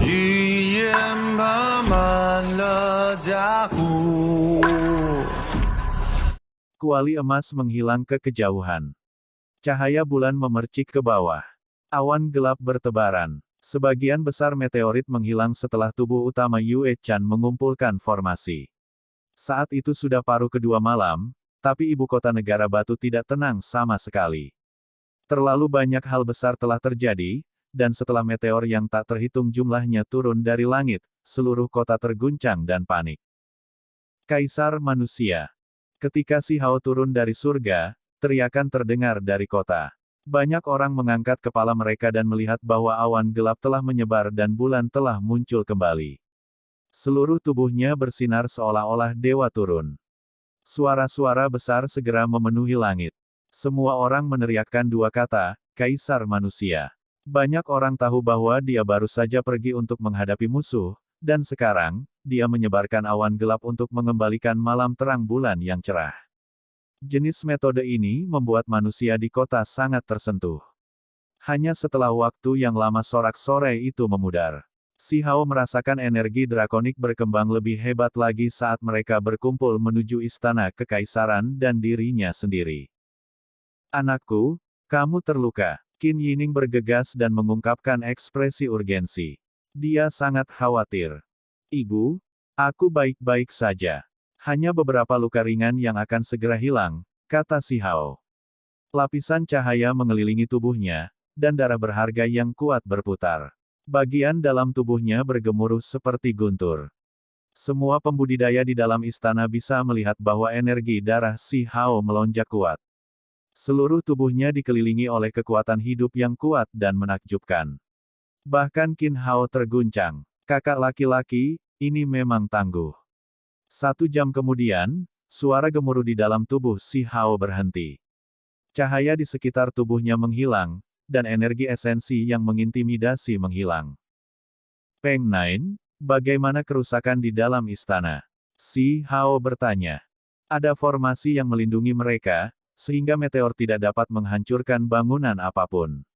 语言爬满了甲骨。Kuali emas menghilang ke kejauhan. Cahaya bulan memercik ke bawah. Awan gelap bertebaran. Sebagian besar meteorit menghilang setelah tubuh utama Yue Chan mengumpulkan formasi. Saat itu sudah paruh kedua malam, tapi ibu kota negara batu tidak tenang sama sekali. Terlalu banyak hal besar telah terjadi, dan setelah meteor yang tak terhitung jumlahnya turun dari langit, seluruh kota terguncang dan panik. Kaisar Manusia. Ketika Si Hao turun dari surga, teriakan terdengar dari kota. Banyak orang mengangkat kepala mereka dan melihat bahwa awan gelap telah menyebar dan bulan telah muncul kembali. Seluruh tubuhnya bersinar seolah-olah dewa turun. Suara-suara besar segera memenuhi langit. Semua orang meneriakkan dua kata, Kaisar Manusia. Banyak orang tahu bahwa dia baru saja pergi untuk menghadapi musuh, dan sekarang, dia menyebarkan awan gelap untuk mengembalikan malam terang bulan yang cerah. Jenis metode ini membuat manusia di kota sangat tersentuh. Hanya setelah waktu yang lama sorak-sorai itu memudar, Si Hao merasakan energi drakonik berkembang lebih hebat lagi saat mereka berkumpul menuju istana kekaisaran dan dirinya sendiri. Anakku, kamu terluka. Qin Yining bergegas dan mengungkapkan ekspresi urgensi. Dia sangat khawatir. Ibu, aku baik-baik saja. Hanya beberapa luka ringan yang akan segera hilang, kata Si Hao. Lapisan cahaya mengelilingi tubuhnya, dan darah berharga yang kuat berputar. Bagian dalam tubuhnya bergemuruh seperti guntur. Semua pembudidaya di dalam istana bisa melihat bahwa energi darah Si Hao melonjak kuat. Seluruh tubuhnya dikelilingi oleh kekuatan hidup yang kuat dan menakjubkan. Bahkan Qin Hao terguncang. Kakak laki-laki, ini memang tangguh. 1 jam kemudian, suara gemuruh di dalam tubuh Si Hao berhenti. Cahaya di sekitar tubuhnya menghilang, dan energi esensi yang mengintimidasi menghilang. Peng Nine, bagaimana kerusakan di dalam istana? Si Hao bertanya. Ada formasi yang melindungi mereka, sehingga meteor tidak dapat menghancurkan bangunan apapun.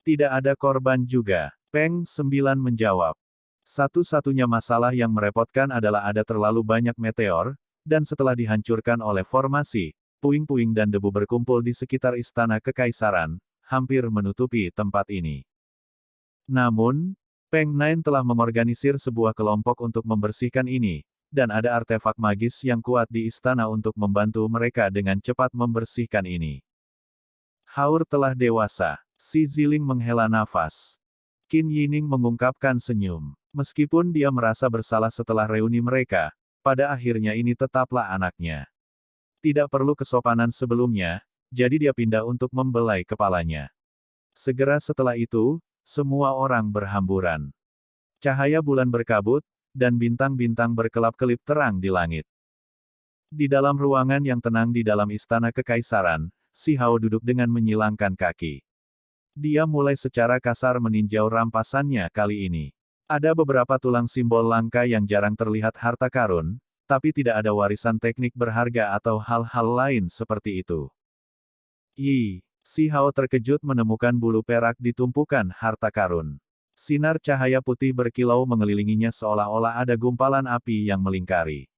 Tidak ada korban juga. Peng 9 menjawab. Satu-satunya masalah yang merepotkan adalah ada terlalu banyak meteor, dan setelah dihancurkan oleh formasi, puing-puing dan debu berkumpul di sekitar istana kekaisaran, hampir menutupi tempat ini. Namun, Peng Nine telah mengorganisir sebuah kelompok untuk membersihkan ini, dan ada artefak magis yang kuat di istana untuk membantu mereka dengan cepat membersihkan ini. Haur telah dewasa. Si Ziling menghela nafas. Qin Yining mengungkapkan senyum. Meskipun dia merasa bersalah setelah reuni mereka, pada akhirnya ini tetaplah anaknya. Tidak perlu kesopanan sebelumnya, jadi dia pindah untuk membelai kepalanya. Segera setelah itu, semua orang berhamburan. Cahaya bulan berkabut, dan bintang-bintang berkelap-kelip terang di langit. Di dalam ruangan yang tenang di dalam istana kekaisaran, Si Hao duduk dengan menyilangkan kaki. Dia mulai secara kasar meninjau rampasannya kali ini. Ada beberapa tulang simbol langka yang jarang terlihat harta karun, tapi tidak ada warisan teknik berharga atau hal-hal lain seperti itu. Si Hao terkejut menemukan bulu perak di tumpukan harta karun. Sinar cahaya putih berkilau mengelilinginya seolah-olah ada gumpalan api yang melingkari.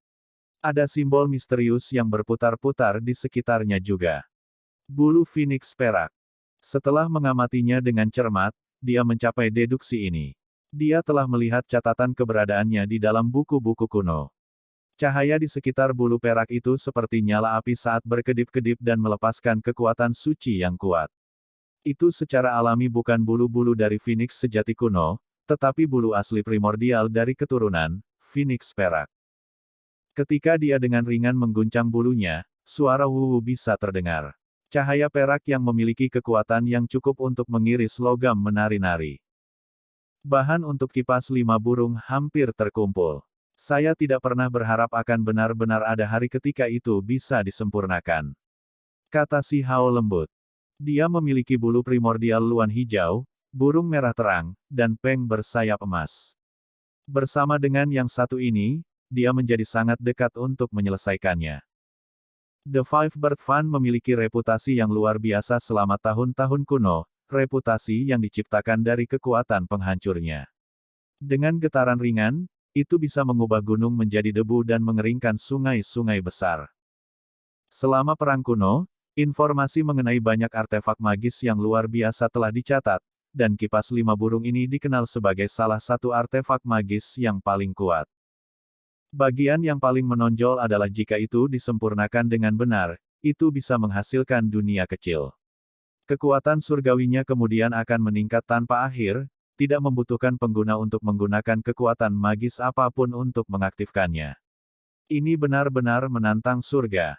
Ada simbol misterius yang berputar-putar di sekitarnya juga. Bulu Phoenix perak. Setelah mengamatinya dengan cermat, dia mencapai deduksi ini. Dia telah melihat catatan keberadaannya di dalam buku-buku kuno. Cahaya di sekitar bulu perak itu seperti nyala api saat berkedip-kedip dan melepaskan kekuatan suci yang kuat. Itu secara alami bukan bulu-bulu dari Phoenix sejati kuno, tetapi bulu asli primordial dari keturunan Phoenix perak. Ketika dia dengan ringan mengguncang bulunya, suara wuwu bisa terdengar. Cahaya perak yang memiliki kekuatan yang cukup untuk mengiris logam menari-nari. Bahan untuk kipas 5 burung hampir terkumpul. Saya tidak pernah berharap akan benar-benar ada hari ketika itu bisa disempurnakan. Kata Si Hao lembut. Dia memiliki bulu primordial luan hijau, burung merah terang, dan peng bersayap emas. Bersama dengan yang satu ini, dia menjadi sangat dekat untuk menyelesaikannya. The Five Bird Fund memiliki reputasi yang luar biasa selama tahun-tahun kuno, reputasi yang diciptakan dari kekuatan penghancurnya. Dengan getaran ringan, itu bisa mengubah gunung menjadi debu dan mengeringkan sungai-sungai besar. Selama Perang Kuno, informasi mengenai banyak artefak magis yang luar biasa telah dicatat, dan kipas 5 burung ini dikenal sebagai salah satu artefak magis yang paling kuat. Bagian yang paling menonjol adalah jika itu disempurnakan dengan benar, itu bisa menghasilkan dunia kecil. Kekuatan surgawinya kemudian akan meningkat tanpa akhir, tidak membutuhkan pengguna untuk menggunakan kekuatan magis apapun untuk mengaktifkannya. Ini benar-benar menantang surga.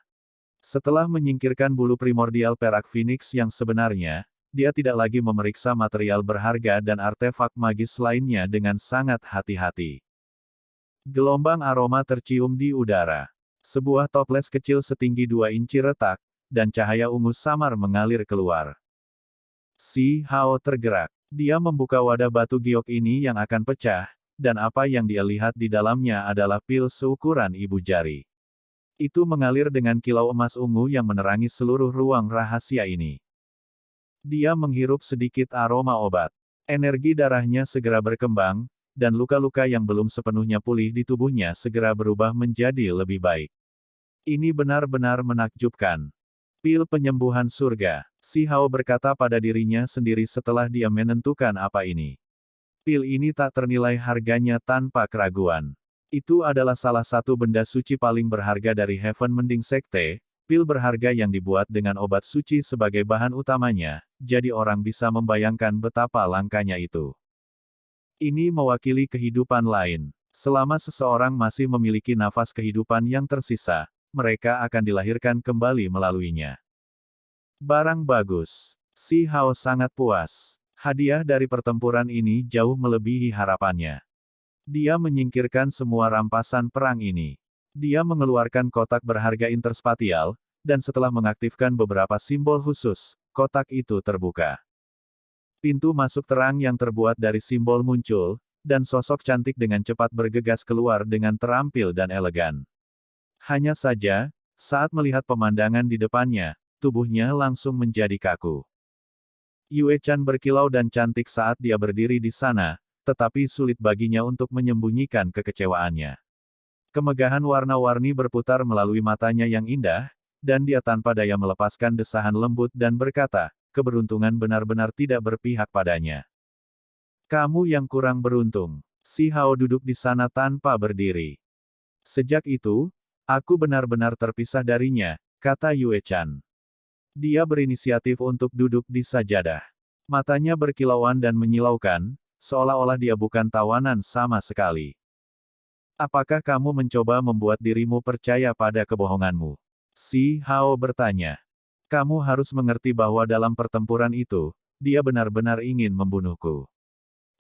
Setelah menyingkirkan bulu primordial perak Phoenix yang sebenarnya, dia tidak lagi memeriksa material berharga dan artefak magis lainnya dengan sangat hati-hati. Gelombang aroma tercium di udara. Sebuah toples kecil setinggi 2 inci retak, dan cahaya ungu samar mengalir keluar. Si Hao tergerak. Dia membuka wadah batu giok ini yang akan pecah, dan apa yang dia lihat di dalamnya adalah pil seukuran ibu jari. Itu mengalir dengan kilau emas ungu yang menerangi seluruh ruang rahasia ini. Dia menghirup sedikit aroma obat. Energi darahnya segera berkembang, dan luka-luka yang belum sepenuhnya pulih di tubuhnya segera berubah menjadi lebih baik. Ini benar-benar menakjubkan. Pil penyembuhan surga. Si Hao berkata pada dirinya sendiri setelah dia menentukan apa ini. Pil ini tak ternilai harganya tanpa keraguan. Itu adalah salah satu benda suci paling berharga dari Heaven Mending Sekte, pil berharga yang dibuat dengan obat suci sebagai bahan utamanya, jadi orang bisa membayangkan betapa langkanya itu. Ini mewakili kehidupan lain. Selama seseorang masih memiliki nafas kehidupan yang tersisa, mereka akan dilahirkan kembali melaluinya. Barang bagus. Si Hao sangat puas. Hadiah dari pertempuran ini jauh melebihi harapannya. Dia menyingkirkan semua rampasan perang ini. Dia mengeluarkan kotak berharga interspatial, dan setelah mengaktifkan beberapa simbol khusus, kotak itu terbuka. Pintu masuk terang yang terbuat dari simbol muncul, dan sosok cantik dengan cepat bergegas keluar dengan terampil dan elegan. Hanya saja, saat melihat pemandangan di depannya, tubuhnya langsung menjadi kaku. Yue Chan berkilau dan cantik saat dia berdiri di sana, tetapi sulit baginya untuk menyembunyikan kekecewaannya. Kemegahan warna-warni berputar melalui matanya yang indah, dan dia tanpa daya melepaskan desahan lembut dan berkata, keberuntungan benar-benar tidak berpihak padanya. Kamu yang kurang beruntung. Si Hao duduk di sana tanpa berdiri. Sejak itu, aku benar-benar terpisah darinya, kata Yue Chan. Dia berinisiatif untuk duduk di sajadah. Matanya berkilauan dan menyilaukan, seolah-olah dia bukan tawanan sama sekali. Apakah kamu mencoba membuat dirimu percaya pada kebohonganmu? Si Hao bertanya. Kamu harus mengerti bahwa dalam pertempuran itu, dia benar-benar ingin membunuhku.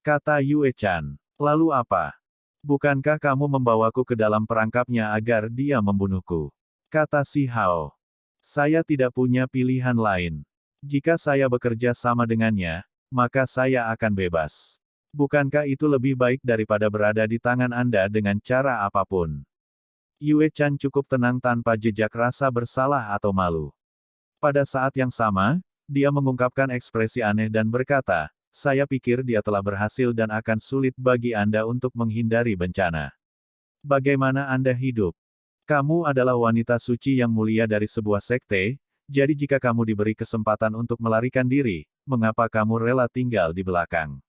Kata Yue Chan. Lalu apa? Bukankah kamu membawaku ke dalam perangkapnya agar dia membunuhku? Kata si Hao. Saya tidak punya pilihan lain. Jika saya bekerja sama dengannya, maka saya akan bebas. Bukankah itu lebih baik daripada berada di tangan Anda dengan cara apapun? Yue Chan cukup tenang tanpa jejak rasa bersalah atau malu. Pada saat yang sama, dia mengungkapkan ekspresi aneh dan berkata, saya pikir dia telah berhasil dan akan sulit bagi Anda untuk menghindari bencana. Bagaimana Anda hidup? Kamu adalah wanita suci yang mulia dari sebuah sekte, jadi jika kamu diberi kesempatan untuk melarikan diri, mengapa kamu rela tinggal di belakang?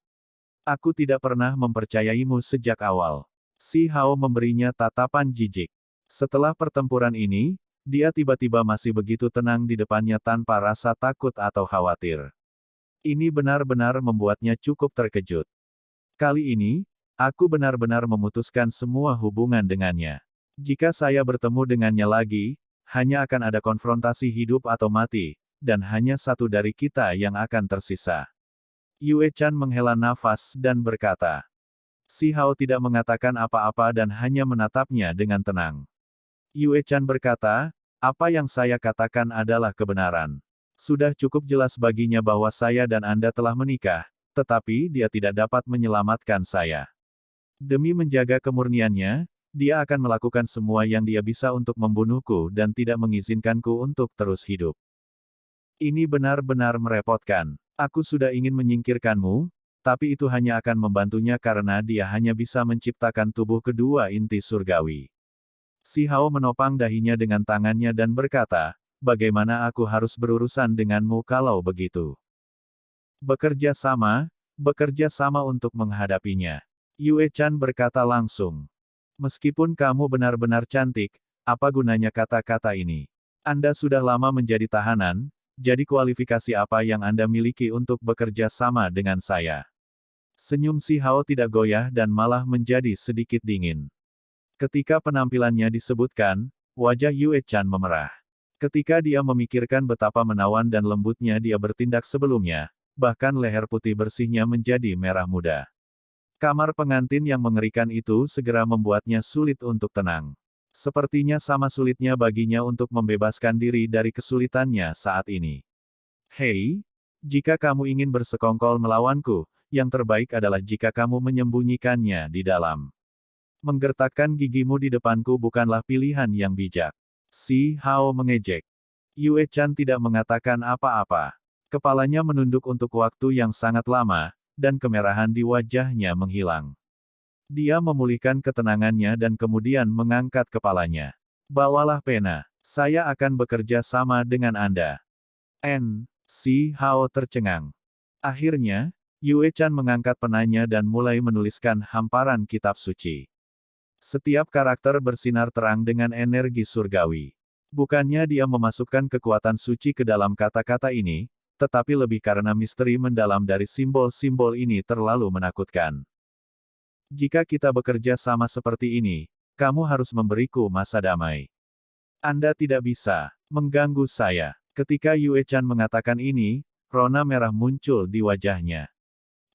Aku tidak pernah mempercayaimu sejak awal. Si Hao memberinya tatapan jijik. Setelah pertempuran ini, dia tiba-tiba masih begitu tenang di depannya tanpa rasa takut atau khawatir. Ini benar-benar membuatnya cukup terkejut. Kali ini, aku benar-benar memutuskan semua hubungan dengannya. Jika saya bertemu dengannya lagi, hanya akan ada konfrontasi hidup atau mati, dan hanya satu dari kita yang akan tersisa. Yue Chan menghela nafas dan berkata. Si Hao tidak mengatakan apa-apa dan hanya menatapnya dengan tenang. Yue Chan berkata, apa yang saya katakan adalah kebenaran. Sudah cukup jelas baginya bahwa saya dan Anda telah menikah, tetapi dia tidak dapat menyelamatkan saya. Demi menjaga kemurniannya, dia akan melakukan semua yang dia bisa untuk membunuhku dan tidak mengizinkanku untuk terus hidup. Ini benar-benar merepotkan. Aku sudah ingin menyingkirkanmu, tapi itu hanya akan membantunya karena dia hanya bisa menciptakan tubuh kedua inti surgawi. Si Hao menopang dahinya dengan tangannya dan berkata, bagaimana aku harus berurusan denganmu kalau begitu? Bekerja sama untuk menghadapinya. Yue Chan berkata langsung. Meskipun kamu benar-benar cantik, apa gunanya kata-kata ini? Anda sudah lama menjadi tahanan, jadi kualifikasi apa yang Anda miliki untuk bekerja sama dengan saya? Senyum Si Hao tidak goyah dan malah menjadi sedikit dingin. Ketika penampilannya disebutkan, wajah Yue Chan memerah. Ketika dia memikirkan betapa menawan dan lembutnya dia bertindak sebelumnya, bahkan leher putih bersihnya menjadi merah muda. Kamar pengantin yang mengerikan itu segera membuatnya sulit untuk tenang. Sepertinya sama sulitnya baginya untuk membebaskan diri dari kesulitannya saat ini. Hei, jika kamu ingin bersekongkol melawanku, yang terbaik adalah jika kamu menyembunyikannya di dalam. Menggertakkan gigimu di depanku bukanlah pilihan yang bijak. Si Hao mengejek. Yue Chan tidak mengatakan apa-apa. Kepalanya menunduk untuk waktu yang sangat lama, dan kemerahan di wajahnya menghilang. Dia memulihkan ketenangannya dan kemudian mengangkat kepalanya. Bawalah pena. Saya akan bekerja sama dengan Anda. Si Hao tercengang. Akhirnya, Yue Chan mengangkat penanya dan mulai menuliskan hamparan kitab suci. Setiap karakter bersinar terang dengan energi surgawi. Bukannya dia memasukkan kekuatan suci ke dalam kata-kata ini, tetapi lebih karena misteri mendalam dari simbol-simbol ini terlalu menakutkan. Jika kita bekerja sama seperti ini, kamu harus memberiku masa damai. Anda tidak bisa mengganggu saya. Ketika Yue Chan mengatakan ini, rona merah muncul di wajahnya.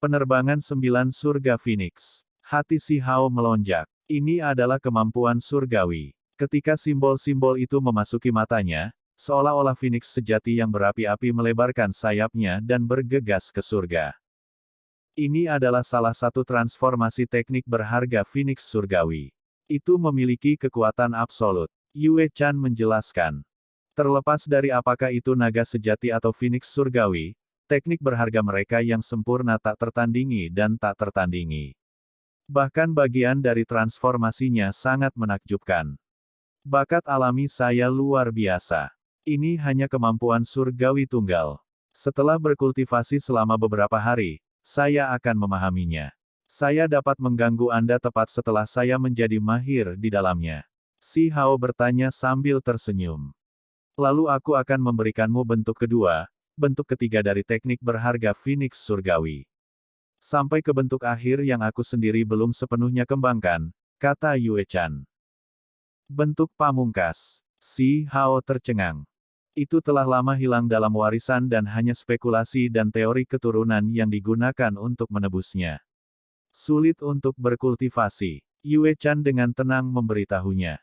Penerbangan 9 surga Phoenix. Hati Si Hao melonjak. Ini adalah kemampuan surgawi. Ketika simbol-simbol itu memasuki matanya, seolah-olah Phoenix sejati yang berapi-api melebarkan sayapnya dan bergegas ke surga. Ini adalah salah satu transformasi teknik berharga Phoenix surgawi. Itu memiliki kekuatan absolut. Yue Chan menjelaskan. Terlepas dari apakah itu naga sejati atau Phoenix surgawi, teknik berharga mereka yang sempurna tak tertandingi dan tak tertandingi. Bahkan bagian dari transformasinya sangat menakjubkan. Bakat alami saya luar biasa. Ini hanya kemampuan surgawi tunggal. Setelah berkultivasi selama beberapa hari, saya akan memahaminya. Saya dapat mengganggu Anda tepat setelah saya menjadi mahir di dalamnya. Si Hao bertanya sambil tersenyum. Lalu aku akan memberikanmu bentuk kedua, bentuk ketiga dari teknik berharga Phoenix surgawi. Sampai ke bentuk akhir yang aku sendiri belum sepenuhnya kembangkan, kata Yue Chan. Bentuk pamungkas. Si Hao tercengang. Itu telah lama hilang dalam warisan dan hanya spekulasi dan teori keturunan yang digunakan untuk menebusnya. Sulit untuk berkultivasi. Yue Chan dengan tenang memberitahunya.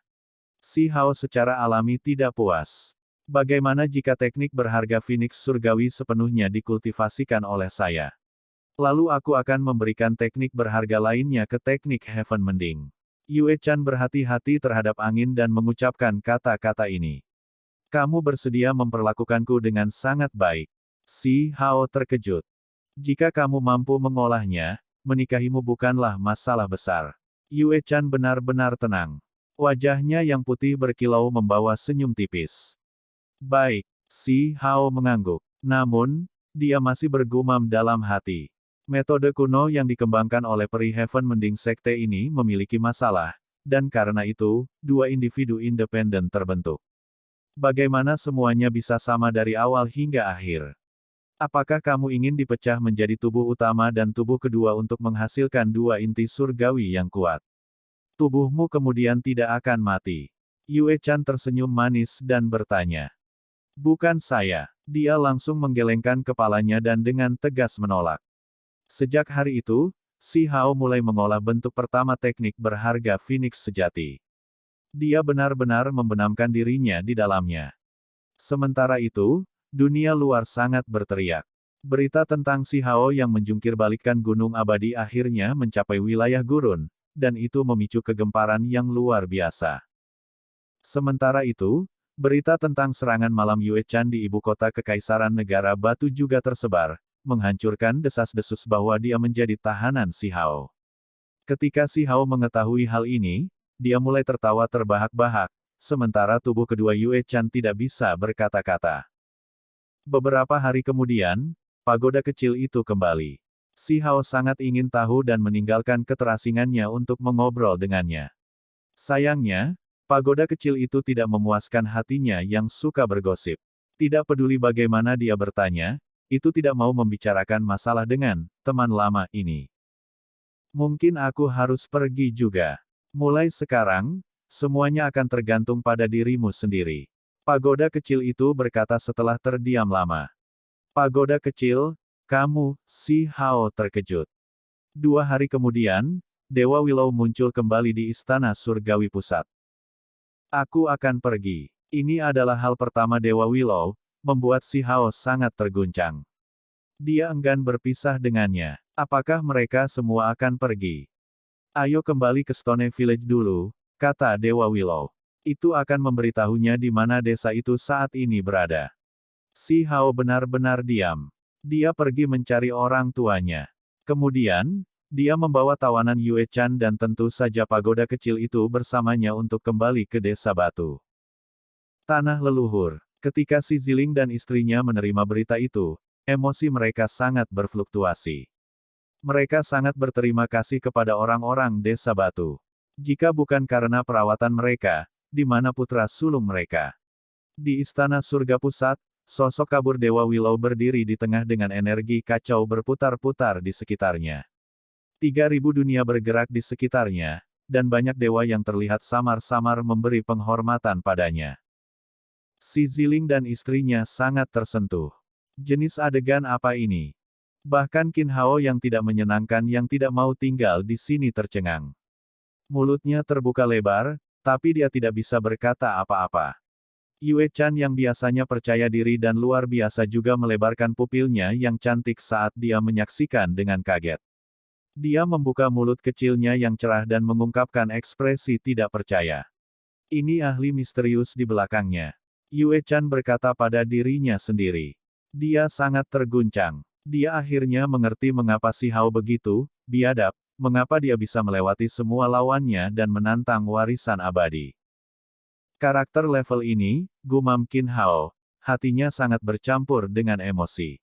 Si Hao secara alami tidak puas. Bagaimana jika teknik berharga Phoenix surgawi sepenuhnya dikultivasikan oleh saya? Lalu aku akan memberikan teknik berharga lainnya ke teknik Heaven Mending. Yue Chan berhati-hati terhadap angin dan mengucapkan kata-kata ini. Kamu bersedia memperlakukanku dengan sangat baik. Si Hao terkejut. Jika kamu mampu mengolahnya, menikahimu bukanlah masalah besar. Yue Chan benar-benar tenang. Wajahnya yang putih berkilau membawa senyum tipis. Baik, Si Hao mengangguk. Namun, dia masih bergumam dalam hati. Metode kuno yang dikembangkan oleh peri Heaven Mending Sekte ini memiliki masalah, dan karena itu, dua individu independen terbentuk. Bagaimana semuanya bisa sama dari awal hingga akhir? Apakah kamu ingin dipecah menjadi tubuh utama dan tubuh kedua untuk menghasilkan dua inti surgawi yang kuat? Tubuhmu kemudian tidak akan mati. Yue Chan tersenyum manis dan bertanya. Bukan saya. Dia langsung menggelengkan kepalanya dan dengan tegas menolak. Sejak hari itu, Si Hao mulai mengolah bentuk pertama teknik berharga Phoenix sejati. Dia benar-benar membenamkan dirinya di dalamnya. Sementara itu, dunia luar sangat berteriak. Berita tentang Si Hao yang menjungkir balikkan gunung abadi akhirnya mencapai wilayah gurun, dan itu memicu kegemparan yang luar biasa. Sementara itu, berita tentang serangan malam Yue Chan di ibu kota Kekaisaran Negara Batu juga tersebar, menghancurkan desas-desus bahwa dia menjadi tahanan Si Hao. Ketika Si Hao mengetahui hal ini, dia mulai tertawa terbahak-bahak, sementara tubuh kedua Yue Chan tidak bisa berkata-kata. Beberapa hari kemudian, pagoda kecil itu kembali. Si Hao sangat ingin tahu dan meninggalkan keterasingannya untuk mengobrol dengannya. Sayangnya, pagoda kecil itu tidak memuaskan hatinya yang suka bergosip. Tidak peduli bagaimana dia bertanya, itu tidak mau membicarakan masalah dengan teman lama ini. Mungkin aku harus pergi juga. Mulai sekarang, semuanya akan tergantung pada dirimu sendiri. Pagoda kecil itu berkata setelah terdiam lama. Pagoda kecil, kamu, Si Hao terkejut. 2 hari kemudian, Dewa Willow muncul kembali di Istana Surgawi Pusat. Aku akan pergi. Ini adalah hal pertama Dewa Willow, membuat Si Hao sangat terguncang. Dia enggan berpisah dengannya. Apakah mereka semua akan pergi? Ayo kembali ke Stone Village dulu, kata Dewa Willow. Itu akan memberitahunya di mana desa itu saat ini berada. Si Hao benar-benar diam. Dia pergi mencari orang tuanya. Kemudian, dia membawa tawanan Yue Chan dan tentu saja pagoda kecil itu bersamanya untuk kembali ke desa batu. Tanah leluhur. Ketika si Ziling dan istrinya menerima berita itu, emosi mereka sangat berfluktuasi. Mereka sangat berterima kasih kepada orang-orang desa batu. Jika bukan karena perawatan mereka, di mana putra sulung mereka? Di Istana Surga Pusat, sosok kabur Dewa Willow berdiri di tengah dengan energi kacau berputar-putar di sekitarnya. 3.000 dunia bergerak di sekitarnya, dan banyak dewa yang terlihat samar-samar memberi penghormatan padanya. Si Ziling dan istrinya sangat tersentuh. Jenis adegan apa ini? Bahkan Qin Hao yang tidak menyenangkan yang tidak mau tinggal di sini tercengang. Mulutnya terbuka lebar, tapi dia tidak bisa berkata apa-apa. Yue Chan yang biasanya percaya diri dan luar biasa juga melebarkan pupilnya yang cantik saat dia menyaksikan dengan kaget. Dia membuka mulut kecilnya yang cerah dan mengungkapkan ekspresi tidak percaya. Ini ahli misterius di belakangnya. Yue Chan berkata pada dirinya sendiri. Dia sangat terguncang. Dia akhirnya mengerti mengapa Si Hao begitu biadab, mengapa dia bisa melewati semua lawannya dan menantang warisan abadi. Karakter level ini, gumam Qin Hao, hatinya sangat bercampur dengan emosi.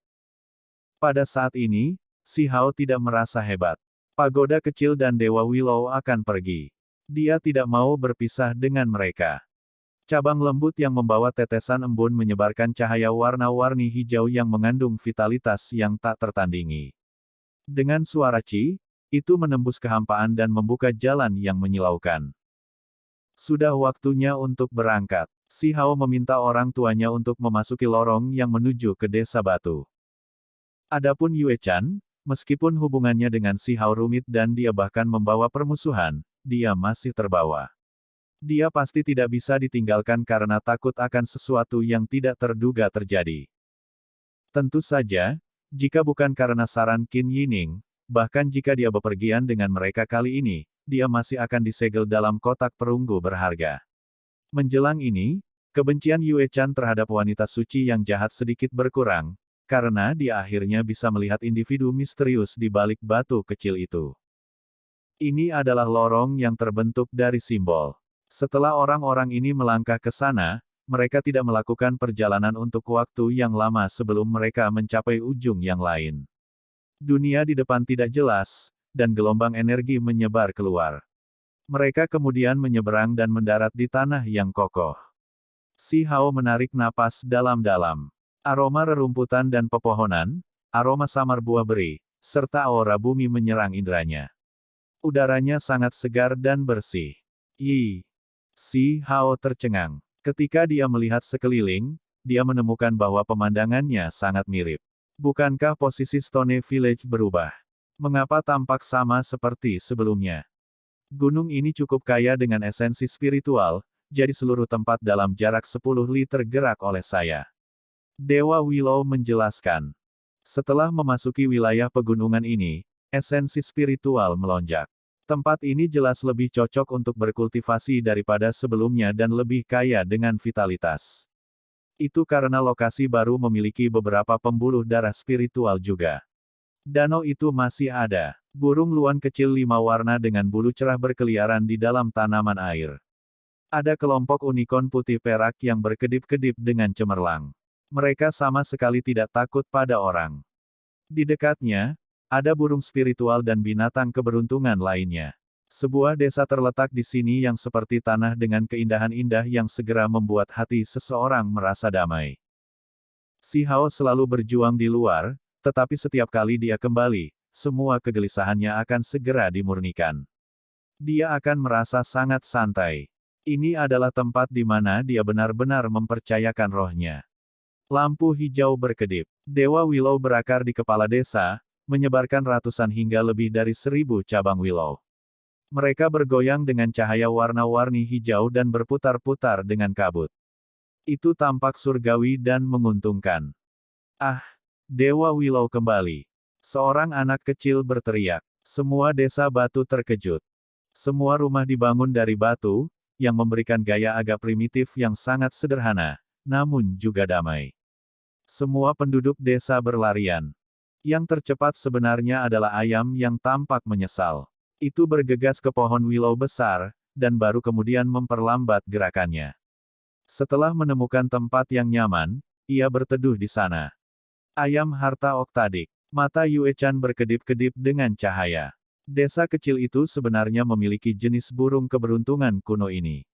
Pada saat ini, Si Hao tidak merasa hebat. Pagoda kecil dan Dewa Willow akan pergi. Dia tidak mau berpisah dengan mereka. Cabang lembut yang membawa tetesan embun menyebarkan cahaya warna-warni hijau yang mengandung vitalitas yang tak tertandingi. Dengan suara Ci, itu menembus kehampaan dan membuka jalan yang menyilaukan. Sudah waktunya untuk berangkat. Si Hao meminta orang tuanya untuk memasuki lorong yang menuju ke desa batu. Adapun Yue Chan, meskipun hubungannya dengan Si Hao rumit dan dia bahkan membawa permusuhan, dia masih terbawa. Dia pasti tidak bisa ditinggalkan karena takut akan sesuatu yang tidak terduga terjadi. Tentu saja, jika bukan karena saran Qin Yining, bahkan jika dia bepergian dengan mereka kali ini, dia masih akan disegel dalam kotak perunggu berharga. Menjelang ini, kebencian Yue Chan terhadap wanita suci yang jahat sedikit berkurang, karena dia akhirnya bisa melihat individu misterius di balik batu kecil itu. Ini adalah lorong yang terbentuk dari simbol. Setelah orang-orang ini melangkah ke sana, mereka tidak melakukan perjalanan untuk waktu yang lama sebelum mereka mencapai ujung yang lain. Dunia di depan tidak jelas, dan gelombang energi menyebar keluar. Mereka kemudian menyeberang dan mendarat di tanah yang kokoh. Si Hao menarik napas dalam-dalam. Aroma rerumputan dan pepohonan, aroma samar buah beri, serta aura bumi menyerang indranya. Udaranya sangat segar dan bersih. Si Hao tercengang. Ketika dia melihat sekeliling, dia menemukan bahwa pemandangannya sangat mirip. Bukankah posisi Stone Village berubah? Mengapa tampak sama seperti sebelumnya? Gunung ini cukup kaya dengan esensi spiritual, jadi seluruh tempat dalam jarak 10 li tergerak oleh saya. Dewa Willow menjelaskan. Setelah memasuki wilayah pegunungan ini, esensi spiritual melonjak. Tempat ini jelas lebih cocok untuk berkultivasi daripada sebelumnya dan lebih kaya dengan vitalitas. Itu karena lokasi baru memiliki beberapa pembuluh darah spiritual juga. Danau itu masih ada. Burung luan kecil 5 warna dengan bulu cerah berkeliaran di dalam tanaman air. Ada kelompok unicorn putih perak yang berkedip-kedip dengan cemerlang. Mereka sama sekali tidak takut pada orang. Di dekatnya, ada burung spiritual dan binatang keberuntungan lainnya. Sebuah desa terletak di sini yang seperti tanah dengan keindahan indah yang segera membuat hati seseorang merasa damai. Si Hao selalu berjuang di luar, tetapi setiap kali dia kembali, semua kegelisahannya akan segera dimurnikan. Dia akan merasa sangat santai. Ini adalah tempat di mana dia benar-benar mempercayakan rohnya. Lampu hijau berkedip. Dewa Willow berakar di kepala desa, menyebarkan ratusan hingga lebih dari 1000 cabang willow. Mereka bergoyang dengan cahaya warna-warni hijau dan berputar-putar dengan kabut. Itu tampak surgawi dan menguntungkan. Ah! Dewa Willow kembali. Seorang anak kecil berteriak. Semua desa batu terkejut. Semua rumah dibangun dari batu, yang memberikan gaya agak primitif yang sangat sederhana, namun juga damai. Semua penduduk desa berlarian. Yang tercepat sebenarnya adalah ayam yang tampak menyesal. Itu bergegas ke pohon willow besar, dan baru kemudian memperlambat gerakannya. Setelah menemukan tempat yang nyaman, ia berteduh di sana. Ayam harta oktadik. Mata Yue-chan berkedip-kedip dengan cahaya. Desa kecil itu sebenarnya memiliki jenis burung keberuntungan kuno ini.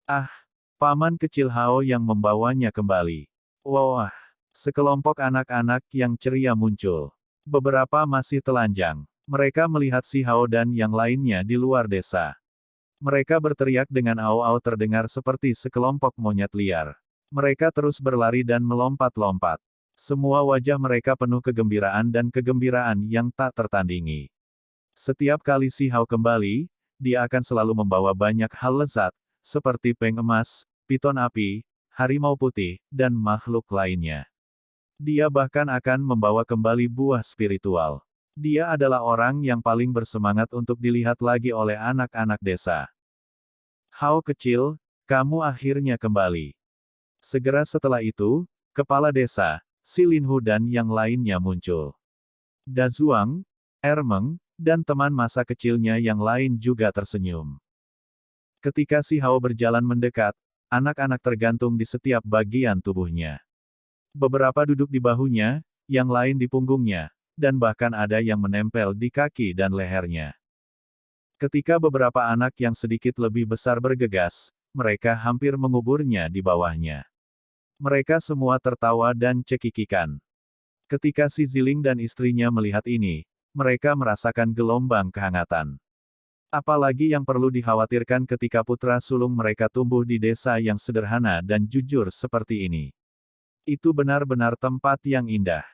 Ah! Paman kecil Hao yang membawanya kembali. Wah! Sekelompok anak-anak yang ceria muncul. Beberapa masih telanjang. Mereka melihat si Hao dan yang lainnya di luar desa. Mereka berteriak dengan au-au terdengar seperti sekelompok monyet liar. Mereka terus berlari dan melompat-lompat. Semua wajah mereka penuh kegembiraan dan kegembiraan yang tak tertandingi. Setiap kali si Hao kembali, dia akan selalu membawa banyak hal lezat, seperti peng emas, piton api, harimau putih, dan makhluk lainnya. Dia bahkan akan membawa kembali buah spiritual. Dia adalah orang yang paling bersemangat untuk dilihat lagi oleh anak-anak desa. Hao kecil, kamu akhirnya kembali. Segera setelah itu, kepala desa, Si Linhu dan yang lainnya muncul. Dazuang, Ermeng, dan teman masa kecilnya yang lain juga tersenyum. Ketika si Hao berjalan mendekat, anak-anak tergantung di setiap bagian tubuhnya. Beberapa duduk di bahunya, yang lain di punggungnya, dan bahkan ada yang menempel di kaki dan lehernya. Ketika beberapa anak yang sedikit lebih besar bergegas, mereka hampir menguburnya di bawahnya. Mereka semua tertawa dan cekikikan. Ketika si Ziling dan istrinya melihat ini, mereka merasakan gelombang kehangatan. Apalagi yang perlu dikhawatirkan ketika putra sulung mereka tumbuh di desa yang sederhana dan jujur seperti ini. Itu benar-benar tempat yang indah.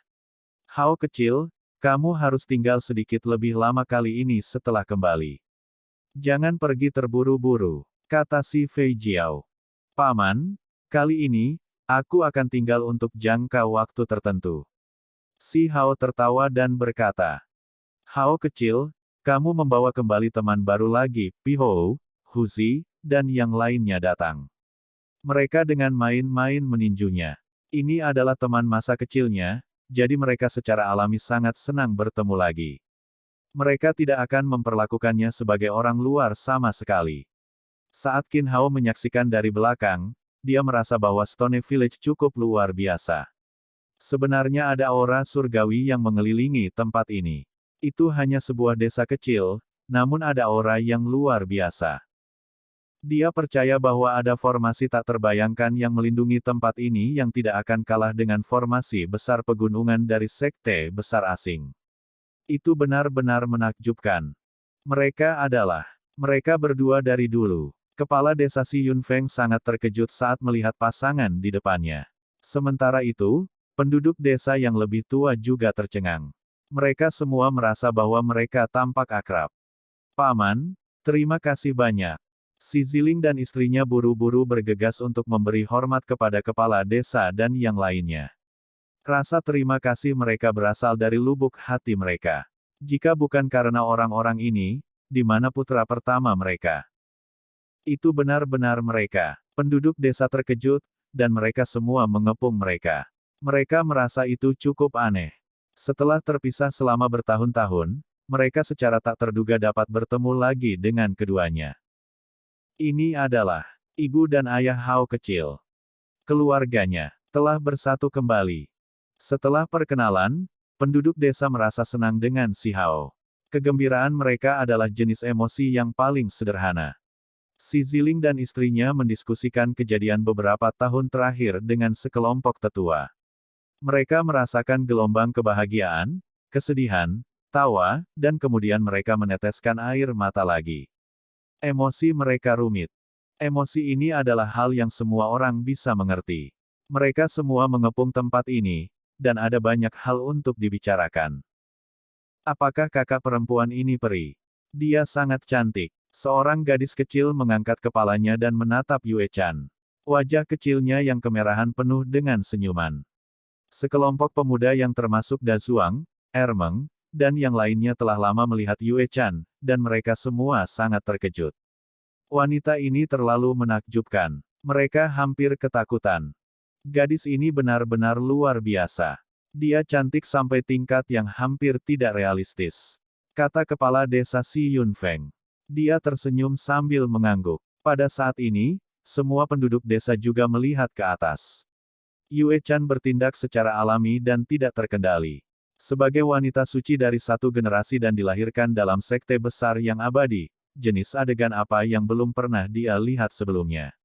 Hao kecil, kamu harus tinggal sedikit lebih lama kali ini setelah kembali. Jangan pergi terburu-buru, kata si Fei Jiao. Paman, kali ini, aku akan tinggal untuk jangka waktu tertentu. Si Hao tertawa dan berkata, Hao kecil, kamu membawa kembali teman baru lagi, Pihou, Huzi, dan yang lainnya datang. Mereka dengan main-main meninjunya. Ini adalah teman masa kecilnya, jadi mereka secara alami sangat senang bertemu lagi. Mereka tidak akan memperlakukannya sebagai orang luar sama sekali. Saat Qin Hao menyaksikan dari belakang, dia merasa bahwa Stone Village cukup luar biasa. Sebenarnya ada aura surgawi yang mengelilingi tempat ini. Itu hanya sebuah desa kecil, namun ada aura yang luar biasa. Dia percaya bahwa ada formasi tak terbayangkan yang melindungi tempat ini yang tidak akan kalah dengan formasi besar pegunungan dari sekte besar asing. Itu benar-benar menakjubkan. Mereka berdua dari dulu. Kepala desa Si Yunfeng sangat terkejut saat melihat pasangan di depannya. Sementara itu, penduduk desa yang lebih tua juga tercengang. Mereka semua merasa bahwa mereka tampak akrab. Paman, terima kasih banyak. Si Ziling dan istrinya buru-buru bergegas untuk memberi hormat kepada kepala desa dan yang lainnya. Rasa terima kasih mereka berasal dari lubuk hati mereka. Jika bukan karena orang-orang ini, di mana putra pertama mereka? Itu benar-benar mereka. Penduduk desa terkejut, dan mereka semua mengepung mereka. Mereka merasa itu cukup aneh. Setelah terpisah selama bertahun-tahun, mereka secara tak terduga dapat bertemu lagi dengan keduanya. Ini adalah ibu dan ayah Hao kecil. Keluarganya telah bersatu kembali. Setelah perkenalan, penduduk desa merasa senang dengan si Hao. Kegembiraan mereka adalah jenis emosi yang paling sederhana. Si Ziling dan istrinya mendiskusikan kejadian beberapa tahun terakhir dengan sekelompok tetua. Mereka merasakan gelombang kebahagiaan, kesedihan, tawa, dan kemudian mereka meneteskan air mata lagi. Emosi mereka rumit. Emosi ini adalah hal yang semua orang bisa mengerti. Mereka semua mengepung tempat ini, dan ada banyak hal untuk dibicarakan. Apakah kakak perempuan ini peri? Dia sangat cantik. Seorang gadis kecil mengangkat kepalanya dan menatap Yue Chan. Wajah kecilnya yang kemerahan penuh dengan senyuman. Sekelompok pemuda yang termasuk Da Zuang, Ermeng, dan yang lainnya telah lama melihat Yue Chan, dan mereka semua sangat terkejut. Wanita ini terlalu menakjubkan. Mereka hampir ketakutan. Gadis ini benar-benar luar biasa. Dia cantik sampai tingkat yang hampir tidak realistis. Kata kepala desa Si Yunfeng. Dia tersenyum sambil mengangguk. Pada saat ini, semua penduduk desa juga melihat ke atas. Yue Chan bertindak secara alami dan tidak terkendali. Sebagai wanita suci dari satu generasi dan dilahirkan dalam sekte besar yang abadi, jenis adegan apa yang belum pernah dia lihat sebelumnya.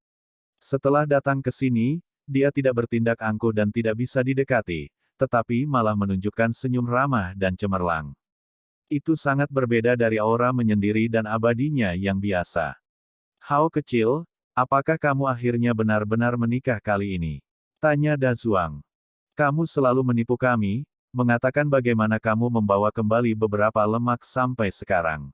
Setelah datang ke sini, dia tidak bertindak angkuh dan tidak bisa didekati, tetapi malah menunjukkan senyum ramah dan cemerlang. Itu sangat berbeda dari aura menyendiri dan abadinya yang biasa. Hao kecil, apakah kamu akhirnya benar-benar menikah kali ini? Tanya Da Zuang. Kamu selalu menipu kami, mengatakan bagaimana kamu membawa kembali beberapa lemak sampai sekarang.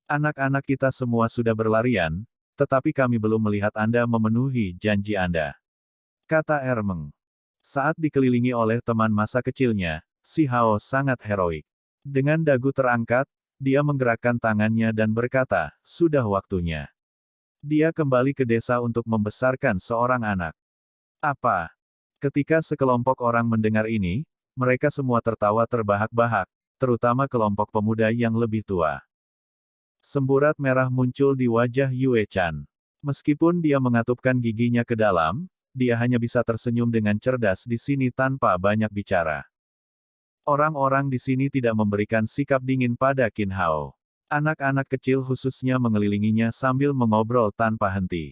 Anak-anak kita semua sudah berlarian, tetapi kami belum melihat Anda memenuhi janji Anda. Kata Ermeng. Saat dikelilingi oleh teman masa kecilnya, si Hao sangat heroik. Dengan dagu terangkat, dia menggerakkan tangannya dan berkata, sudah waktunya. Dia kembali ke desa untuk membesarkan seorang anak. Apa? Ketika sekelompok orang mendengar ini, mereka semua tertawa terbahak-bahak, terutama kelompok pemuda yang lebih tua. Semburat merah muncul di wajah Yue Chan. Meskipun dia mengatupkan giginya ke dalam, dia hanya bisa tersenyum dengan cerdas di sini tanpa banyak bicara. Orang-orang di sini tidak memberikan sikap dingin pada Qin Hao. Anak-anak kecil khususnya mengelilinginya sambil mengobrol tanpa henti.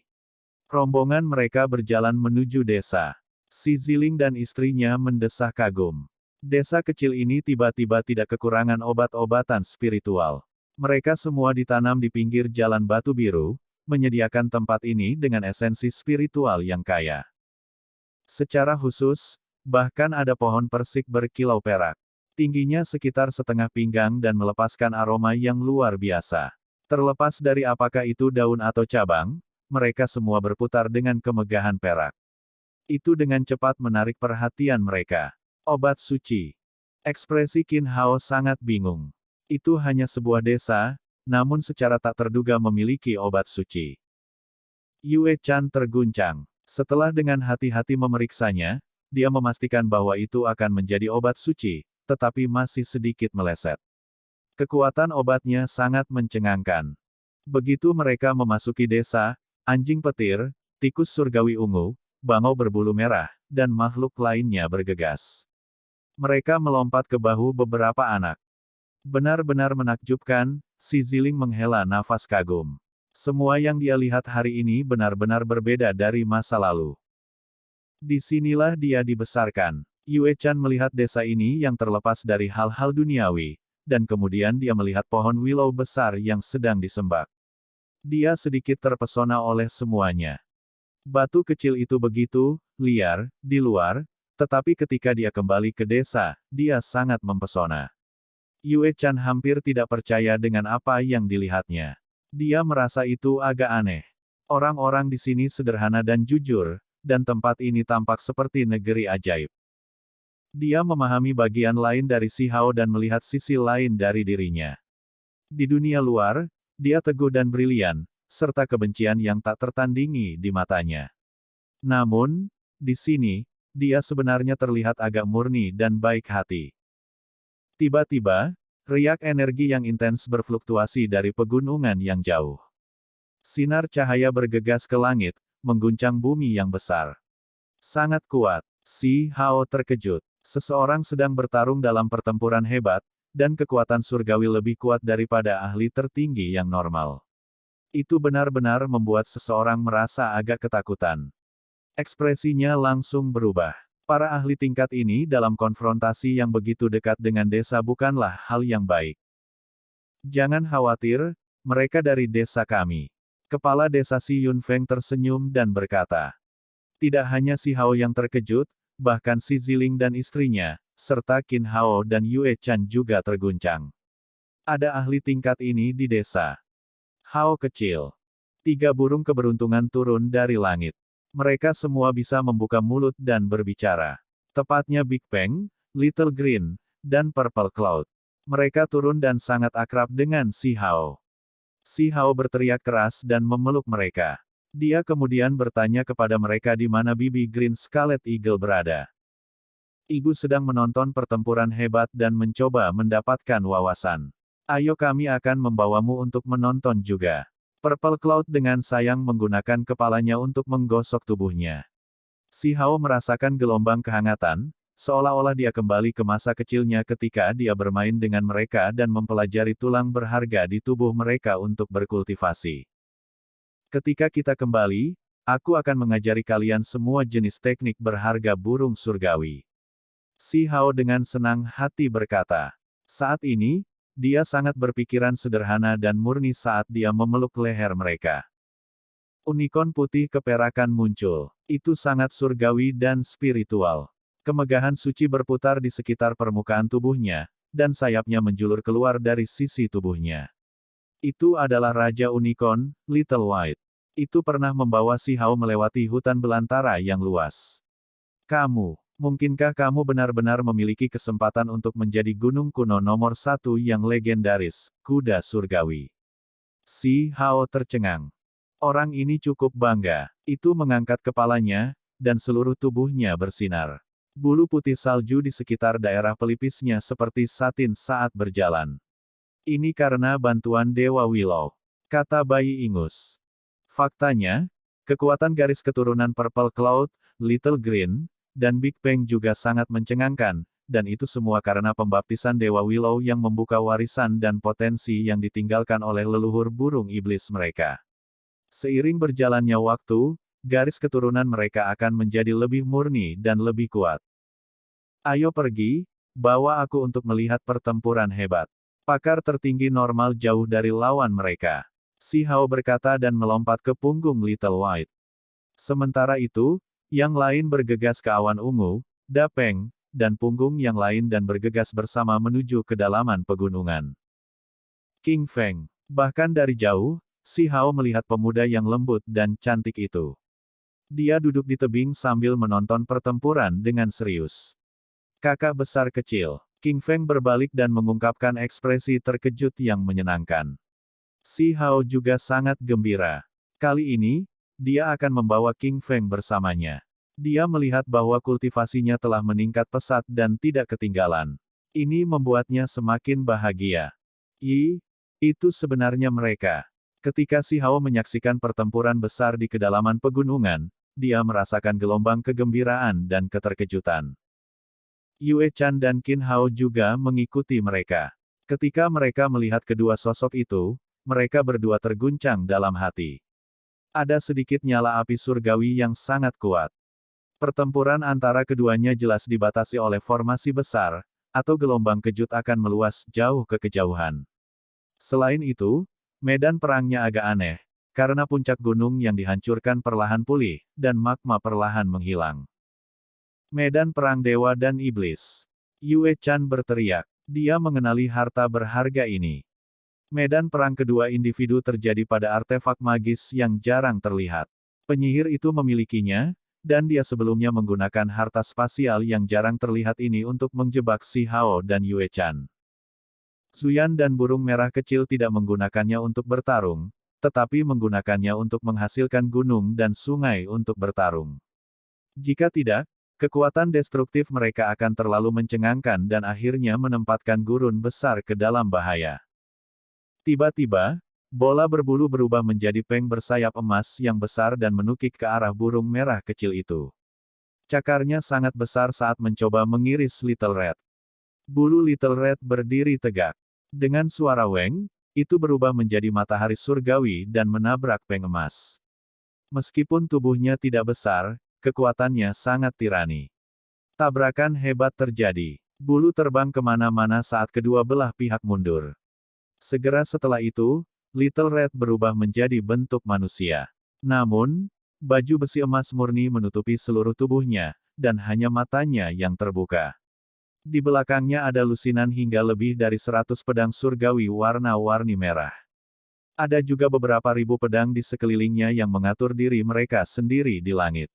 Rombongan mereka berjalan menuju desa. Si Ziling dan istrinya mendesah kagum. Desa kecil ini tiba-tiba tidak kekurangan obat-obatan spiritual. Mereka semua ditanam di pinggir jalan batu biru, menyediakan tempat ini dengan esensi spiritual yang kaya. Secara khusus, bahkan ada pohon persik berkilau perak. Tingginya sekitar setengah pinggang dan melepaskan aroma yang luar biasa. Terlepas dari apakah itu daun atau cabang, mereka semua berputar dengan kemegahan perak. Itu dengan cepat menarik perhatian mereka. Obat suci. Ekspresi Qin Hao sangat bingung. Itu hanya sebuah desa, namun secara tak terduga memiliki obat suci. Yue Chan terguncang. Setelah dengan hati-hati memeriksanya, dia memastikan bahwa itu akan menjadi obat suci, tetapi masih sedikit meleset. Kekuatan obatnya sangat mencengangkan. Begitu mereka memasuki desa, anjing petir, tikus surgawi ungu, bangau berbulu merah, dan makhluk lainnya bergegas. Mereka melompat ke bahu beberapa anak. Benar-benar menakjubkan, si Ziling menghela nafas kagum. Semua yang dia lihat hari ini benar-benar berbeda dari masa lalu. Disinilah dia dibesarkan. Yue Chan melihat desa ini yang terlepas dari hal-hal duniawi, dan kemudian dia melihat pohon willow besar yang sedang disembah. Dia sedikit terpesona oleh semuanya. Batu kecil itu begitu liar di luar, tetapi ketika dia kembali ke desa, dia sangat mempesona. Yue Chan hampir tidak percaya dengan apa yang dilihatnya. Dia merasa itu agak aneh. Orang-orang di sini sederhana dan jujur, dan tempat ini tampak seperti negeri ajaib. Dia memahami bagian lain dari si Hao dan melihat sisi lain dari dirinya. Di dunia luar, dia teguh dan brilian, serta kebencian yang tak tertandingi di matanya. Namun, Di sini, dia sebenarnya terlihat agak murni dan baik hati. Tiba-tiba, riak energi yang intens berfluktuasi dari pegunungan yang jauh. Sinar cahaya bergegas ke langit, mengguncang bumi yang besar. Sangat kuat. Si Hao terkejut. Seseorang sedang bertarung dalam pertempuran hebat, dan kekuatan surgawi lebih kuat daripada ahli tertinggi yang normal. Itu benar-benar membuat seseorang merasa agak ketakutan. Ekspresinya langsung berubah. Para ahli tingkat ini dalam konfrontasi yang begitu dekat dengan desa bukanlah hal yang baik. Jangan khawatir, mereka dari desa kami. Kepala desa Si Yunfeng tersenyum dan berkata. Tidak hanya Si Hao yang terkejut, bahkan Si Ziling dan istrinya, serta Qin Hao dan Yue Chan juga terguncang. Ada ahli tingkat ini di desa. Hao kecil. 3 burung keberuntungan turun dari langit. Mereka semua bisa membuka mulut dan berbicara. Tepatnya Big Bang, Little Green, dan Purple Cloud. Mereka turun dan sangat akrab dengan Si Hao. Si Hao berteriak keras dan memeluk mereka. Dia kemudian bertanya kepada mereka di mana Bibi Green Scarlet Eagle berada. Ibu sedang menonton pertempuran hebat dan mencoba mendapatkan wawasan. Ayo kami akan membawamu untuk menonton juga. Purple Cloud dengan sayang menggunakan kepalanya untuk menggosok tubuhnya. Si Hao merasakan gelombang kehangatan, seolah-olah dia kembali ke masa kecilnya ketika dia bermain dengan mereka dan mempelajari tulang berharga di tubuh mereka untuk berkultivasi. Ketika kita kembali, aku akan mengajari kalian semua jenis teknik berharga burung surgawi. Si Hao dengan senang hati berkata. Saat ini, dia sangat berpikiran sederhana dan murni saat dia memeluk leher mereka. Unicorn putih keperakan muncul. Itu sangat surgawi dan spiritual. Kemegahan suci berputar di sekitar permukaan tubuhnya, dan sayapnya menjulur keluar dari sisi tubuhnya. Itu adalah Raja Unicorn, Little White. Itu pernah membawa Si Hao melewati hutan belantara yang luas. Mungkinkah kamu benar-benar memiliki kesempatan untuk menjadi gunung kuno nomor 1 yang legendaris, kuda surgawi? Si Hao tercengang. Orang ini cukup bangga. Itu mengangkat kepalanya, dan seluruh tubuhnya bersinar. Bulu putih salju di sekitar daerah pelipisnya seperti satin saat berjalan. Ini karena bantuan Dewa Willow, kata bayi ingus. Faktanya, kekuatan garis keturunan Purple Cloud, Little Green, dan Big Bang juga sangat mencengangkan, dan itu semua karena pembaptisan Dewa Willow yang membuka warisan dan potensi yang ditinggalkan oleh leluhur burung iblis mereka. Seiring berjalannya waktu, garis keturunan mereka akan menjadi lebih murni dan lebih kuat. Ayo pergi, bawa aku untuk melihat pertempuran hebat. Pakar tertinggi normal jauh dari lawan mereka. Si Hao berkata dan melompat ke punggung Little White. Sementara itu, yang lain bergegas ke awan ungu, Dapeng, dan punggung yang lain dan bergegas bersama menuju kedalaman pegunungan. King Feng. Bahkan dari jauh, Si Hao melihat pemuda yang lembut dan cantik itu. Dia duduk di tebing sambil menonton pertempuran dengan serius. Kakak besar kecil. King Feng berbalik dan mengungkapkan ekspresi terkejut yang menyenangkan. Si Hao juga sangat gembira. Kali ini, dia akan membawa King Feng bersamanya. Dia melihat bahwa kultivasinya telah meningkat pesat dan tidak ketinggalan. Ini membuatnya semakin bahagia. Itu sebenarnya mereka. Ketika Si Hao menyaksikan pertempuran besar di kedalaman pegunungan, dia merasakan gelombang kegembiraan dan keterkejutan. Yue Chan dan Qin Hao juga mengikuti mereka. Ketika mereka melihat kedua sosok itu, mereka berdua terguncang dalam hati. Ada sedikit nyala api surgawi yang sangat kuat. Pertempuran antara keduanya jelas dibatasi oleh formasi besar, atau gelombang kejut akan meluas jauh ke kejauhan. Selain itu, medan perangnya agak aneh, karena puncak gunung yang dihancurkan perlahan pulih, dan magma perlahan menghilang. Medan perang dewa dan iblis. Yue Chan berteriak. Dia mengenali harta berharga ini. Medan perang kedua individu terjadi pada artefak magis yang jarang terlihat. Penyihir itu memilikinya, dan dia sebelumnya menggunakan harta spasial yang jarang terlihat ini untuk menjebak Si Hao dan Yue Chan. Zuyan dan burung merah kecil tidak menggunakannya untuk bertarung, tetapi menggunakannya untuk menghasilkan gunung dan sungai untuk bertarung. Jika tidak, kekuatan destruktif mereka akan terlalu mencengangkan dan akhirnya menempatkan gurun besar ke dalam bahaya. Tiba-tiba, bola berbulu berubah menjadi peng bersayap emas yang besar dan menukik ke arah burung merah kecil itu. Cakarnya sangat besar saat mencoba mengiris Little Red. Bulu Little Red berdiri tegak. Dengan suara weng, itu berubah menjadi matahari surgawi dan menabrak peng emas. Meskipun tubuhnya tidak besar, kekuatannya sangat tirani. Tabrakan hebat terjadi. Bulu terbang kemana-mana saat kedua belah pihak mundur. Segera setelah itu, Little Red berubah menjadi bentuk manusia. Namun, baju besi emas murni menutupi seluruh tubuhnya, dan hanya matanya yang terbuka. Di belakangnya ada lusinan hingga lebih dari 100 pedang surgawi warna-warni merah. Ada juga beberapa ribu pedang di sekelilingnya yang mengatur diri mereka sendiri di langit.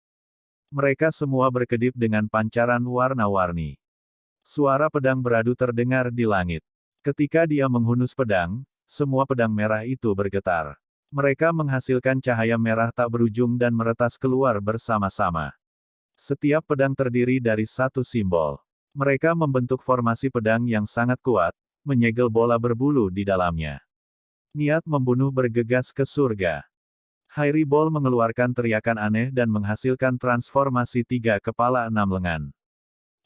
Mereka semua berkedip dengan pancaran warna-warni. Suara pedang beradu terdengar di langit. Ketika dia menghunus pedang, semua pedang merah itu bergetar. Mereka menghasilkan cahaya merah tak berujung dan meretas keluar bersama-sama. Setiap pedang terdiri dari satu simbol. Mereka membentuk formasi pedang yang sangat kuat, menyegel bola berbulu di dalamnya. Niat membunuh bergegas ke surga. Hairy Ball mengeluarkan teriakan aneh dan menghasilkan transformasi 3 kepala 6 lengan.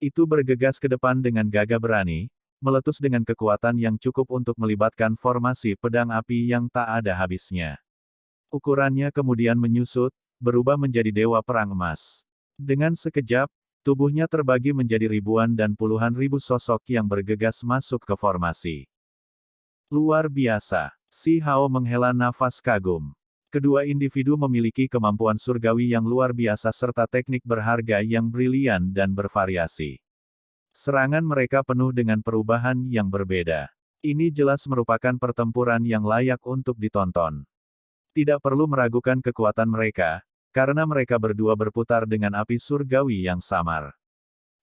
Itu bergegas ke depan dengan gagah berani, meletus dengan kekuatan yang cukup untuk melibatkan formasi pedang api yang tak ada habisnya. Ukurannya kemudian menyusut, berubah menjadi dewa perang emas. Dengan sekejap, tubuhnya terbagi menjadi ribuan dan puluhan ribu sosok yang bergegas masuk ke formasi. Luar biasa. Si Hao menghela nafas kagum. Kedua individu memiliki kemampuan surgawi yang luar biasa serta teknik berharga yang brilian dan bervariasi. Serangan mereka penuh dengan perubahan yang berbeda. Ini jelas merupakan pertempuran yang layak untuk ditonton. Tidak perlu meragukan kekuatan mereka, karena mereka berdua berputar dengan api surgawi yang samar.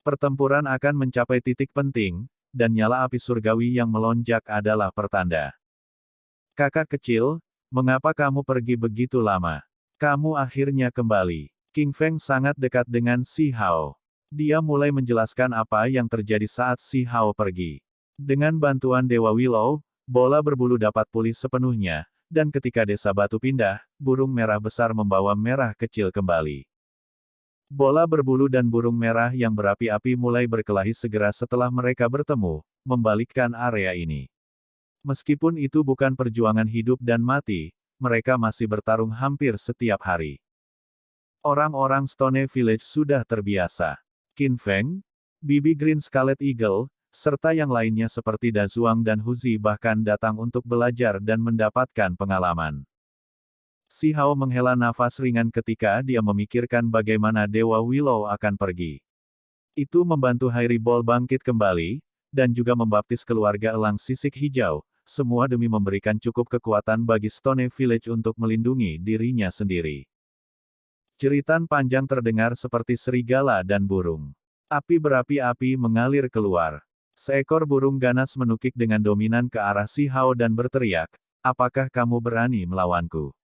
Pertempuran akan mencapai titik penting, dan nyala api surgawi yang melonjak adalah pertanda. Kakak kecil, mengapa kamu pergi begitu lama? Kamu akhirnya kembali. King Feng sangat dekat dengan Si Hao. Dia mulai menjelaskan apa yang terjadi saat Si Hao pergi. Dengan bantuan Dewa Willow, bola berbulu dapat pulih sepenuhnya, dan ketika desa batu pindah, burung merah besar membawa merah kecil kembali. Bola berbulu dan burung merah yang berapi-api mulai berkelahi segera setelah mereka bertemu, membalikkan area ini. Meskipun itu bukan perjuangan hidup dan mati, mereka masih bertarung hampir setiap hari. Orang-orang Stone Village sudah terbiasa. Qin Feng, Bibi Green Scarlet Eagle, serta yang lainnya seperti Dazuang dan Huzi bahkan datang untuk belajar dan mendapatkan pengalaman. Si Hao menghela nafas ringan ketika dia memikirkan bagaimana Dewa Willow akan pergi. Itu membantu Hairy Ball bangkit kembali, dan juga membaptis keluarga elang sisik hijau, semua demi memberikan cukup kekuatan bagi Stone Village untuk melindungi dirinya sendiri. Jeritan panjang terdengar seperti serigala dan burung. Api berapi-api mengalir keluar. Seekor burung ganas menukik dengan dominan ke arah Si Hao dan berteriak, "Apakah kamu berani melawanku?"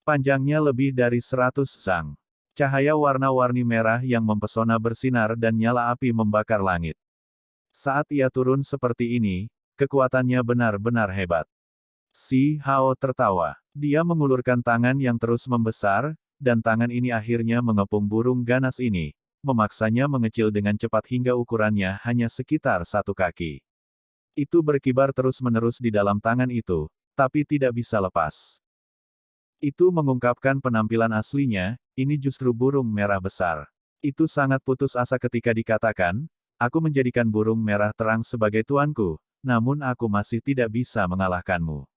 Panjangnya lebih dari 100 sang. Cahaya warna-warni merah yang mempesona bersinar dan nyala api membakar langit. Saat ia turun seperti ini, kekuatannya benar-benar hebat. Si Hao tertawa. Dia mengulurkan tangan yang terus membesar, dan tangan ini akhirnya mengepung burung ganas ini, memaksanya mengecil dengan cepat hingga ukurannya hanya sekitar 1 kaki. Itu berkibar terus-menerus di dalam tangan itu, tapi tidak bisa lepas. Itu mengungkapkan penampilan aslinya, ini justru burung merah besar. Itu sangat putus asa ketika dikatakan, "Aku menjadikan burung merah terang sebagai tuanku, namun aku masih tidak bisa mengalahkanmu."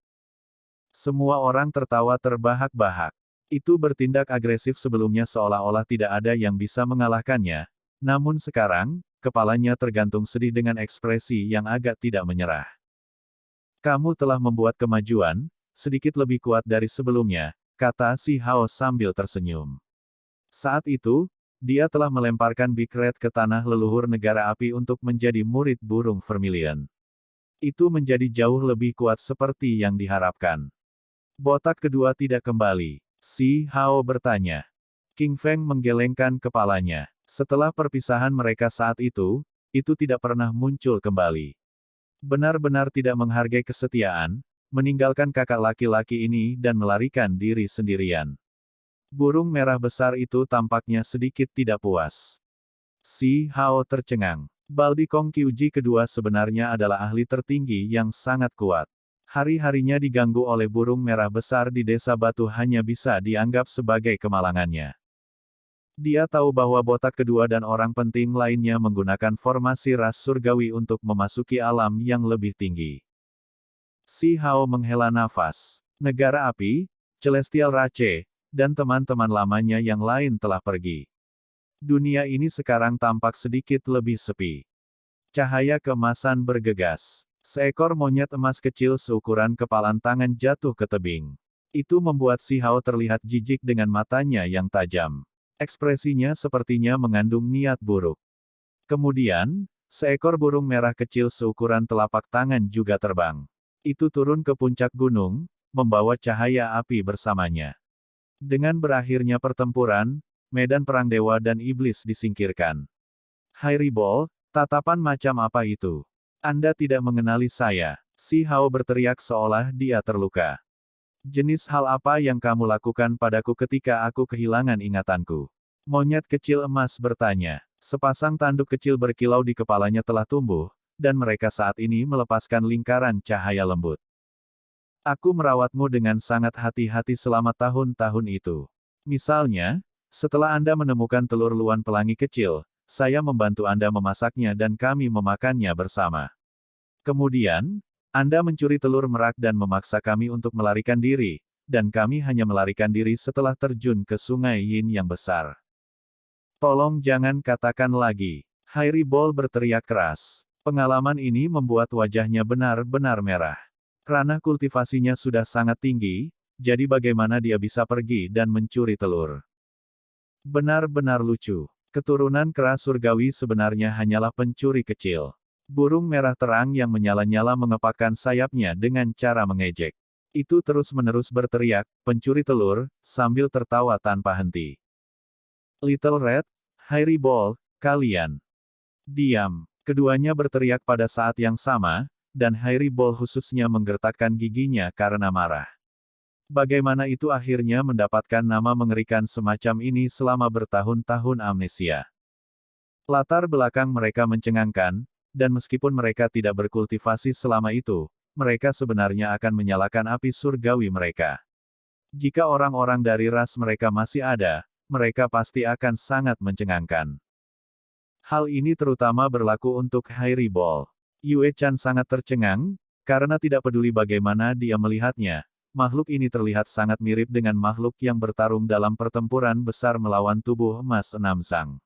Semua orang tertawa terbahak-bahak. Itu bertindak agresif sebelumnya seolah-olah tidak ada yang bisa mengalahkannya, namun sekarang, kepalanya tergantung sedih dengan ekspresi yang agak tidak menyerah. "Kamu telah membuat kemajuan, sedikit lebih kuat dari sebelumnya," kata Si Hao sambil tersenyum. Saat itu, dia telah melemparkan Big Red ke tanah leluhur negara api untuk menjadi murid burung Vermilion. Itu menjadi jauh lebih kuat seperti yang diharapkan. Botak kedua tidak kembali. Si Hao bertanya. King Feng menggelengkan kepalanya. Setelah perpisahan mereka saat itu tidak pernah muncul kembali. Benar-benar tidak menghargai kesetiaan, meninggalkan kakak laki-laki ini dan melarikan diri sendirian. Burung merah besar itu tampaknya sedikit tidak puas. Si Hao tercengang. Baldi Kong Qiuji kedua sebenarnya adalah ahli tertinggi yang sangat kuat. Hari-harinya diganggu oleh burung merah besar di desa batu hanya bisa dianggap sebagai kemalangannya. Dia tahu bahwa botak kedua dan orang penting lainnya menggunakan formasi ras surgawi untuk memasuki alam yang lebih tinggi. Si Hao menghela nafas. Negara api, Celestial Rache, dan teman-teman lamanya yang lain telah pergi. Dunia ini sekarang tampak sedikit lebih sepi. Cahaya keemasan bergegas. Seekor monyet emas kecil seukuran kepalan tangan jatuh ke tebing. Itu membuat si Hao terlihat jijik dengan matanya yang tajam. Ekspresinya sepertinya mengandung niat buruk. Kemudian, seekor burung merah kecil seukuran telapak tangan juga terbang. Itu turun ke puncak gunung, membawa cahaya api bersamanya. Dengan berakhirnya pertempuran, medan perang dewa dan iblis disingkirkan. Hai Ribol, tatapan macam apa itu? Anda tidak mengenali saya. Si Hao berteriak seolah dia terluka. Jenis hal apa yang kamu lakukan padaku ketika aku kehilangan ingatanku? Monyet kecil emas bertanya. Sepasang tanduk kecil berkilau di kepalanya telah tumbuh, dan mereka saat ini melepaskan lingkaran cahaya lembut. Aku merawatmu dengan sangat hati-hati selama tahun-tahun itu. Misalnya, setelah Anda menemukan telur luan pelangi kecil, saya membantu Anda memasaknya dan kami memakannya bersama. Kemudian, Anda mencuri telur merak dan memaksa kami untuk melarikan diri, dan kami hanya melarikan diri setelah terjun ke sungai Yin yang besar. Tolong jangan katakan lagi. Hai Ribol berteriak keras. Pengalaman ini membuat wajahnya benar-benar merah. Ranah kultivasinya sudah sangat tinggi, jadi bagaimana dia bisa pergi dan mencuri telur? Benar-benar lucu. Keturunan keras surgawi sebenarnya hanyalah pencuri kecil. Burung merah terang yang menyala-nyala mengepakkan sayapnya dengan cara mengejek. Itu terus-menerus berteriak, pencuri telur, sambil tertawa tanpa henti. Little Red, Hai Ribol, kalian. Diam. Keduanya berteriak pada saat yang sama, dan Hai Ribol khususnya menggertakkan giginya karena marah. Bagaimana itu akhirnya mendapatkan nama mengerikan semacam ini selama bertahun-tahun amnesia. Latar belakang mereka mencengangkan, dan meskipun mereka tidak berkultivasi selama itu, mereka sebenarnya akan menyalakan api surgawi mereka. Jika orang-orang dari ras mereka masih ada, mereka pasti akan sangat mencengangkan. Hal ini terutama berlaku untuk Hai Ribol. Yue Chan sangat tercengang, karena tidak peduli bagaimana dia melihatnya, makhluk ini terlihat sangat mirip dengan makhluk yang bertarung dalam pertempuran besar melawan tubuh emas enam sang.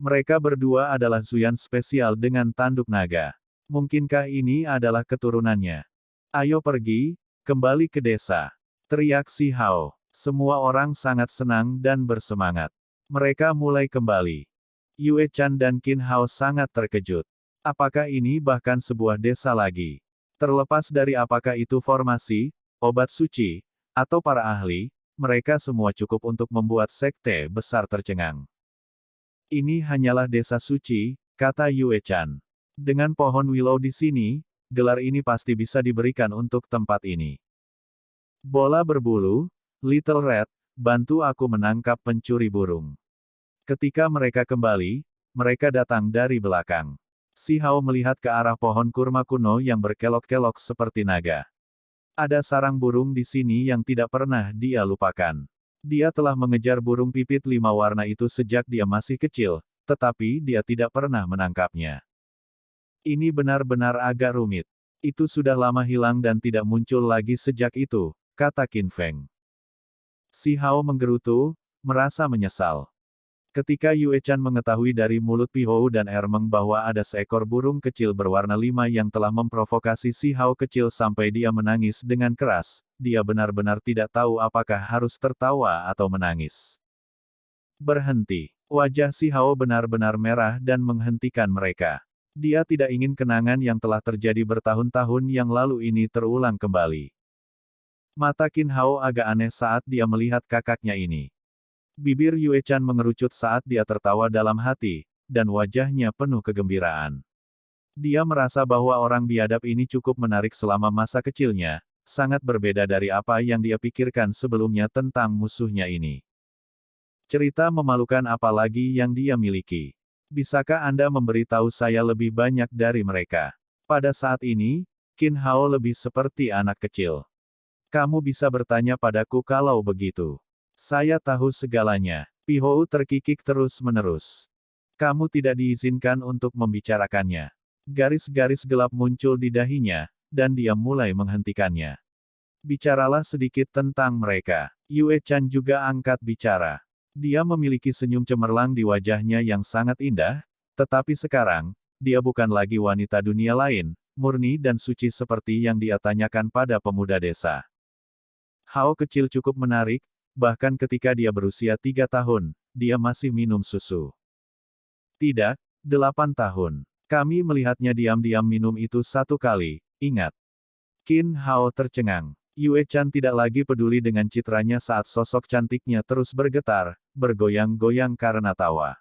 Mereka berdua adalah Zuyan spesial dengan tanduk naga. Mungkinkah ini adalah keturunannya? Ayo pergi, kembali ke desa. Teriak si Hao. Semua orang sangat senang dan bersemangat. Mereka mulai kembali. Yue Chan dan Qin Hao sangat terkejut. Apakah ini bahkan sebuah desa lagi? Terlepas dari apakah itu formasi, obat suci, atau para ahli, mereka semua cukup untuk membuat sekte besar tercengang. Ini hanyalah desa suci, kata Yue Chan. Dengan pohon willow di sini, gelar ini pasti bisa diberikan untuk tempat ini. Bola berbulu, Little Red, bantu aku menangkap pencuri burung. Ketika mereka kembali, mereka datang dari belakang. Si Hao melihat ke arah pohon kurma kuno yang berkelok-kelok seperti naga. Ada sarang burung di sini yang tidak pernah dia lupakan. Dia telah mengejar burung pipit 5 warna itu sejak dia masih kecil, tetapi dia tidak pernah menangkapnya. Ini benar-benar agak rumit. Itu sudah lama hilang dan tidak muncul lagi sejak itu, kata Qin Feng. Si Hao menggerutu, merasa menyesal. Ketika Yue Chan mengetahui dari mulut Pihou dan Ermeng bahwa ada seekor burung kecil berwarna 5 yang telah memprovokasi si Hao kecil sampai dia menangis dengan keras, dia benar-benar tidak tahu apakah harus tertawa atau menangis. Berhenti. Wajah si Hao benar-benar merah dan menghentikan mereka. Dia tidak ingin kenangan yang telah terjadi bertahun-tahun yang lalu ini terulang kembali. Mata Qin Hao agak aneh saat dia melihat kakaknya ini. Bibir Yue Chan mengerucut saat dia tertawa dalam hati, dan wajahnya penuh kegembiraan. Dia merasa bahwa orang biadab ini cukup menarik selama masa kecilnya, sangat berbeda dari apa yang dia pikirkan sebelumnya tentang musuhnya ini. Cerita memalukan apa lagi yang dia miliki? Bisakah Anda memberitahu saya lebih banyak dari mereka? Pada saat ini, Qin Hao lebih seperti anak kecil. Kamu bisa bertanya padaku kalau begitu. Saya tahu segalanya. Pi Hou terkikik terus-menerus. Kamu tidak diizinkan untuk membicarakannya. Garis-garis gelap muncul di dahinya, dan dia mulai menghentikannya. Bicaralah sedikit tentang mereka. Yue Chan juga angkat bicara. Dia memiliki senyum cemerlang di wajahnya yang sangat indah, tetapi sekarang, dia bukan lagi wanita dunia lain, murni dan suci seperti yang dia tanyakan pada pemuda desa. Hao kecil cukup menarik, bahkan ketika dia berusia 3 tahun, dia masih minum susu. Tidak, 8 tahun. Kami melihatnya diam-diam minum itu 1 kali, ingat. Qin Hao tercengang. Yue Chan tidak lagi peduli dengan citranya saat sosok cantiknya terus bergetar, bergoyang-goyang karena tawa.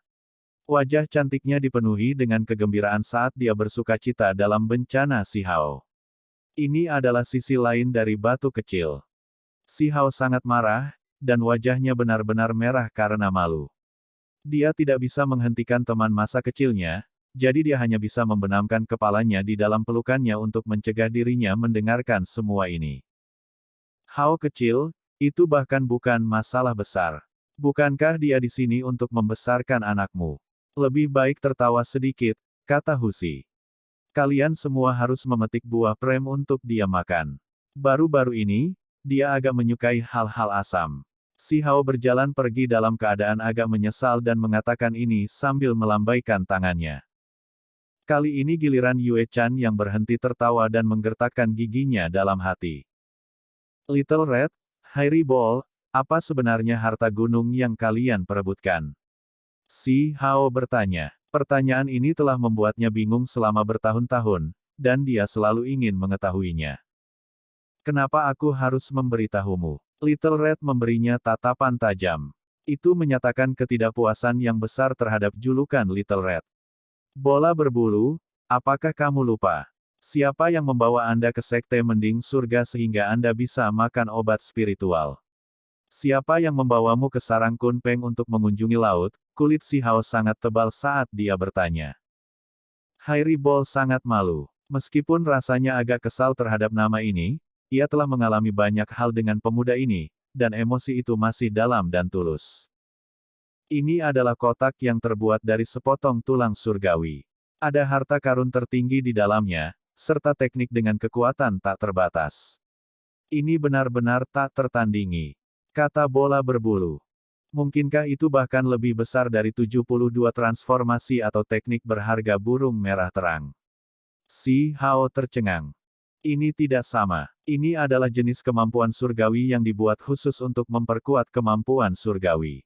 Wajah cantiknya dipenuhi dengan kegembiraan saat dia bersukacita dalam bencana si Hao. Ini adalah sisi lain dari batu kecil. Si Hao sangat marah, dan wajahnya benar-benar merah karena malu. Dia tidak bisa menghentikan teman masa kecilnya, jadi dia hanya bisa membenamkan kepalanya di dalam pelukannya untuk mencegah dirinya mendengarkan semua ini. Hao kecil, itu bahkan bukan masalah besar. Bukankah dia di sini untuk membesarkan anakmu? Lebih baik tertawa sedikit, kata Husi. Kalian semua harus memetik buah prem untuk dia makan. Baru-baru ini, dia agak menyukai hal-hal asam. Si Hao berjalan pergi dalam keadaan agak menyesal dan mengatakan ini sambil melambaikan tangannya. Kali ini giliran Yue Chan yang berhenti tertawa dan menggertakkan giginya dalam hati. Little Red, Hairy Ball, apa sebenarnya harta gunung yang kalian perebutkan? Si Hao bertanya. Pertanyaan ini telah membuatnya bingung selama bertahun-tahun, dan dia selalu ingin mengetahuinya. Kenapa aku harus memberitahumu? Little Red memberinya tatapan tajam. Itu menyatakan ketidakpuasan yang besar terhadap julukan Little Red. Bola berbulu, apakah kamu lupa? Siapa yang membawa Anda ke sekte mending surga sehingga Anda bisa makan obat spiritual? Siapa yang membawamu ke sarang Kunpeng untuk mengunjungi laut? Kulit si Hao sangat tebal saat dia bertanya. Hairy Ball sangat malu. Meskipun rasanya agak kesal terhadap nama ini, ia telah mengalami banyak hal dengan pemuda ini, dan emosi itu masih dalam dan tulus. Ini adalah kotak yang terbuat dari sepotong tulang surgawi. Ada harta karun tertinggi di dalamnya, serta teknik dengan kekuatan tak terbatas. Ini benar-benar tak tertandingi, kata bola berbulu. Mungkinkah itu bahkan lebih besar dari 72 transformasi atau teknik berharga burung merah terang? Si Hao tercengang. Ini tidak sama. Ini adalah jenis kemampuan surgawi yang dibuat khusus untuk memperkuat kemampuan surgawi.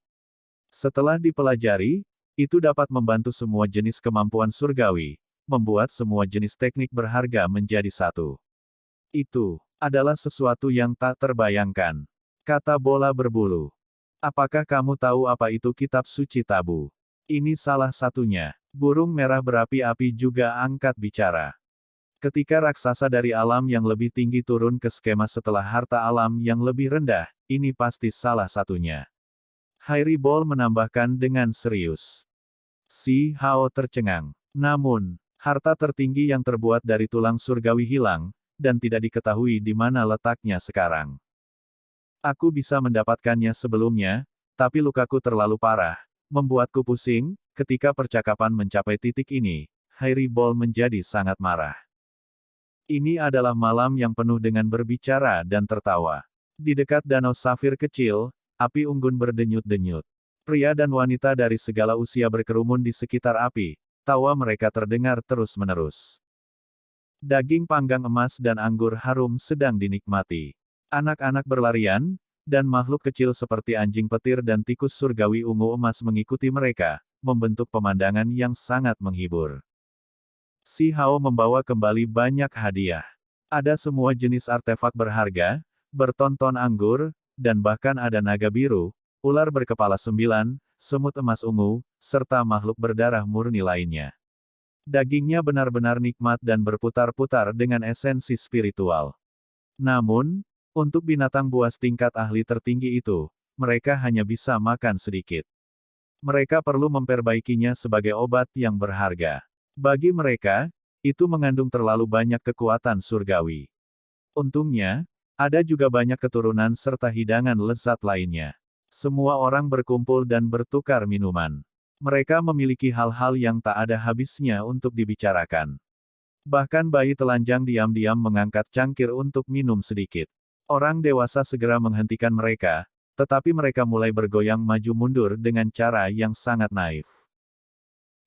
Setelah dipelajari, itu dapat membantu semua jenis kemampuan surgawi, membuat semua jenis teknik berharga menjadi satu. Itu adalah sesuatu yang tak terbayangkan, kata bola berbulu. Apakah kamu tahu apa itu kitab suci tabu? Ini salah satunya. Burung merah berapi-api juga angkat bicara. Ketika raksasa dari alam yang lebih tinggi turun ke skema setelah harta alam yang lebih rendah, ini pasti salah satunya. Hairy Ball menambahkan dengan serius. Si Hao tercengang. Namun, harta tertinggi yang terbuat dari tulang surgawi hilang, dan tidak diketahui di mana letaknya sekarang. Aku bisa mendapatkannya sebelumnya, tapi lukaku terlalu parah, membuatku pusing. Ketika percakapan mencapai titik ini, Hairy Ball menjadi sangat marah. Ini adalah malam yang penuh dengan berbicara dan tertawa. Di dekat danau safir kecil, api unggun berdenyut-denyut. Pria dan wanita dari segala usia berkerumun di sekitar api, tawa mereka terdengar terus-menerus. Daging panggang emas dan anggur harum sedang dinikmati. Anak-anak berlarian, dan makhluk kecil seperti anjing petir dan tikus surgawi ungu emas mengikuti mereka, membentuk pemandangan yang sangat menghibur. Si Hao membawa kembali banyak hadiah. Ada semua jenis artefak berharga, bertonton anggur, dan bahkan ada naga biru, ular berkepala 9, semut emas ungu, serta makhluk berdarah murni lainnya. Dagingnya benar-benar nikmat dan berputar-putar dengan esensi spiritual. Namun, untuk binatang buas tingkat ahli tertinggi itu, mereka hanya bisa makan sedikit. Mereka perlu memperbaikinya sebagai obat yang berharga. Bagi mereka, itu mengandung terlalu banyak kekuatan surgawi. Untungnya, ada juga banyak keturunan serta hidangan lezat lainnya. Semua orang berkumpul dan bertukar minuman. Mereka memiliki hal-hal yang tak ada habisnya untuk dibicarakan. Bahkan bayi telanjang diam-diam mengangkat cangkir untuk minum sedikit. Orang dewasa segera menghentikan mereka, tetapi mereka mulai bergoyang maju mundur dengan cara yang sangat naif.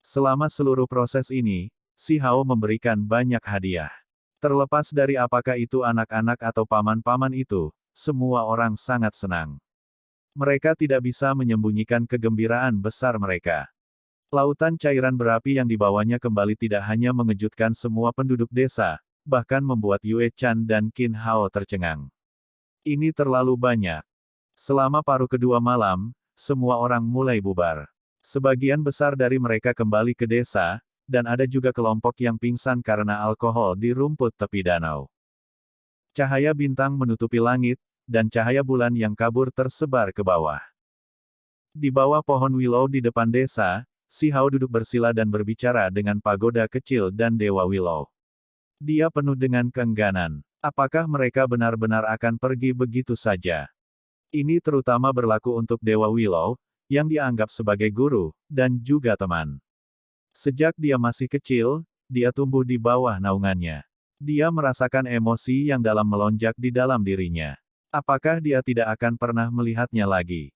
Selama seluruh proses ini, Si Hao memberikan banyak hadiah. Terlepas dari apakah itu anak-anak atau paman-paman itu, semua orang sangat senang. Mereka tidak bisa menyembunyikan kegembiraan besar mereka. Lautan cairan berapi yang dibawanya kembali tidak hanya mengejutkan semua penduduk desa, bahkan membuat Yue Chan dan Qin Hao tercengang. Ini terlalu banyak. Selama paruh kedua malam, semua orang mulai bubar. Sebagian besar dari mereka kembali ke desa, dan ada juga kelompok yang pingsan karena alkohol di rumput tepi danau. Cahaya bintang menutupi langit, dan cahaya bulan yang kabur tersebar ke bawah. Di bawah pohon willow di depan desa, Si Hao duduk bersila dan berbicara dengan pagoda kecil dan Dewa Willow. Dia penuh dengan keengganan. Apakah mereka benar-benar akan pergi begitu saja? Ini terutama berlaku untuk Dewa Willow, yang dianggap sebagai guru, dan juga teman. Sejak dia masih kecil, dia tumbuh di bawah naungannya. Dia merasakan emosi yang dalam melonjak di dalam dirinya. Apakah dia tidak akan pernah melihatnya lagi?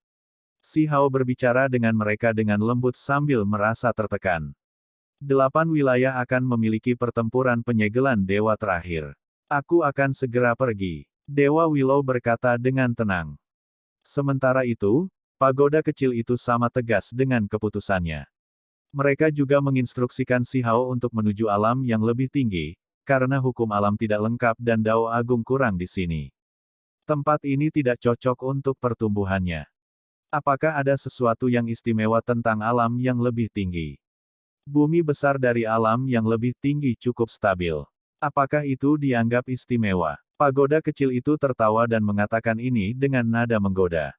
Si Hao berbicara dengan mereka dengan lembut sambil merasa tertekan. 8 wilayah akan memiliki pertempuran penyegelan dewa terakhir. Aku akan segera pergi. Dewa Willow berkata dengan tenang. Sementara itu, pagoda kecil itu sama tegas dengan keputusannya. Mereka juga menginstruksikan Si Hao untuk menuju alam yang lebih tinggi, karena hukum alam tidak lengkap dan Dao Agung kurang di sini. Tempat ini tidak cocok untuk pertumbuhannya. Apakah ada sesuatu yang istimewa tentang alam yang lebih tinggi? Bumi besar dari alam yang lebih tinggi cukup stabil. Apakah itu dianggap istimewa? Pagoda kecil itu tertawa dan mengatakan ini dengan nada menggoda.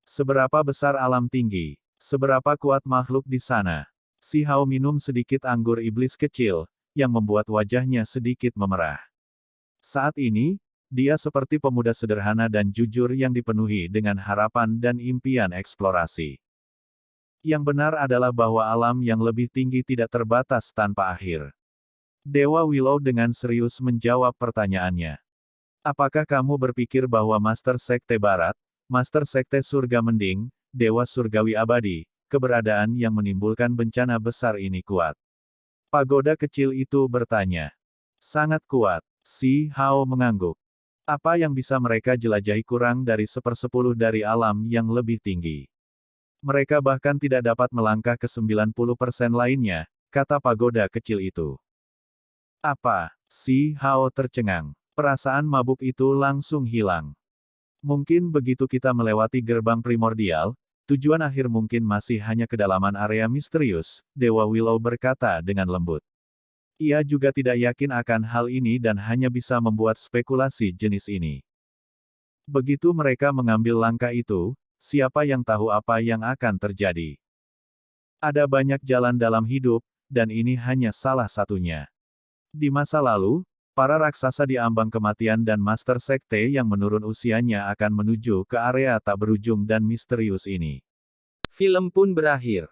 Seberapa besar alam tinggi? Seberapa kuat makhluk di sana? Si Hao minum sedikit anggur iblis kecil, yang membuat wajahnya sedikit memerah. Saat ini, dia seperti pemuda sederhana dan jujur yang dipenuhi dengan harapan dan impian eksplorasi. Yang benar adalah bahwa alam yang lebih tinggi tidak terbatas tanpa akhir. Dewa Willow dengan serius menjawab pertanyaannya. Apakah kamu berpikir bahwa Master Sekte Barat, Master Sekte Surga Mending, Dewa Surgawi Abadi, keberadaan yang menimbulkan bencana besar ini kuat? Pagoda kecil itu bertanya. Sangat kuat. Si Hao mengangguk. Apa yang bisa mereka jelajahi kurang dari 1/10 dari alam yang lebih tinggi. Mereka bahkan tidak dapat melangkah ke 90% lainnya, kata pagoda kecil itu. Apa? Si Hao tercengang. Perasaan mabuk itu langsung hilang. Mungkin begitu kita melewati gerbang primordial, tujuan akhir mungkin masih hanya kedalaman area misterius, Dewa Willow berkata dengan lembut. Ia juga tidak yakin akan hal ini dan hanya bisa membuat spekulasi jenis ini. Begitu mereka mengambil langkah itu, siapa yang tahu apa yang akan terjadi? Ada banyak jalan dalam hidup, dan ini hanya salah satunya. Di masa lalu, para raksasa di ambang kematian dan Master Sekte yang menurun usianya akan menuju ke area tak berujung dan misterius ini. Film pun berakhir.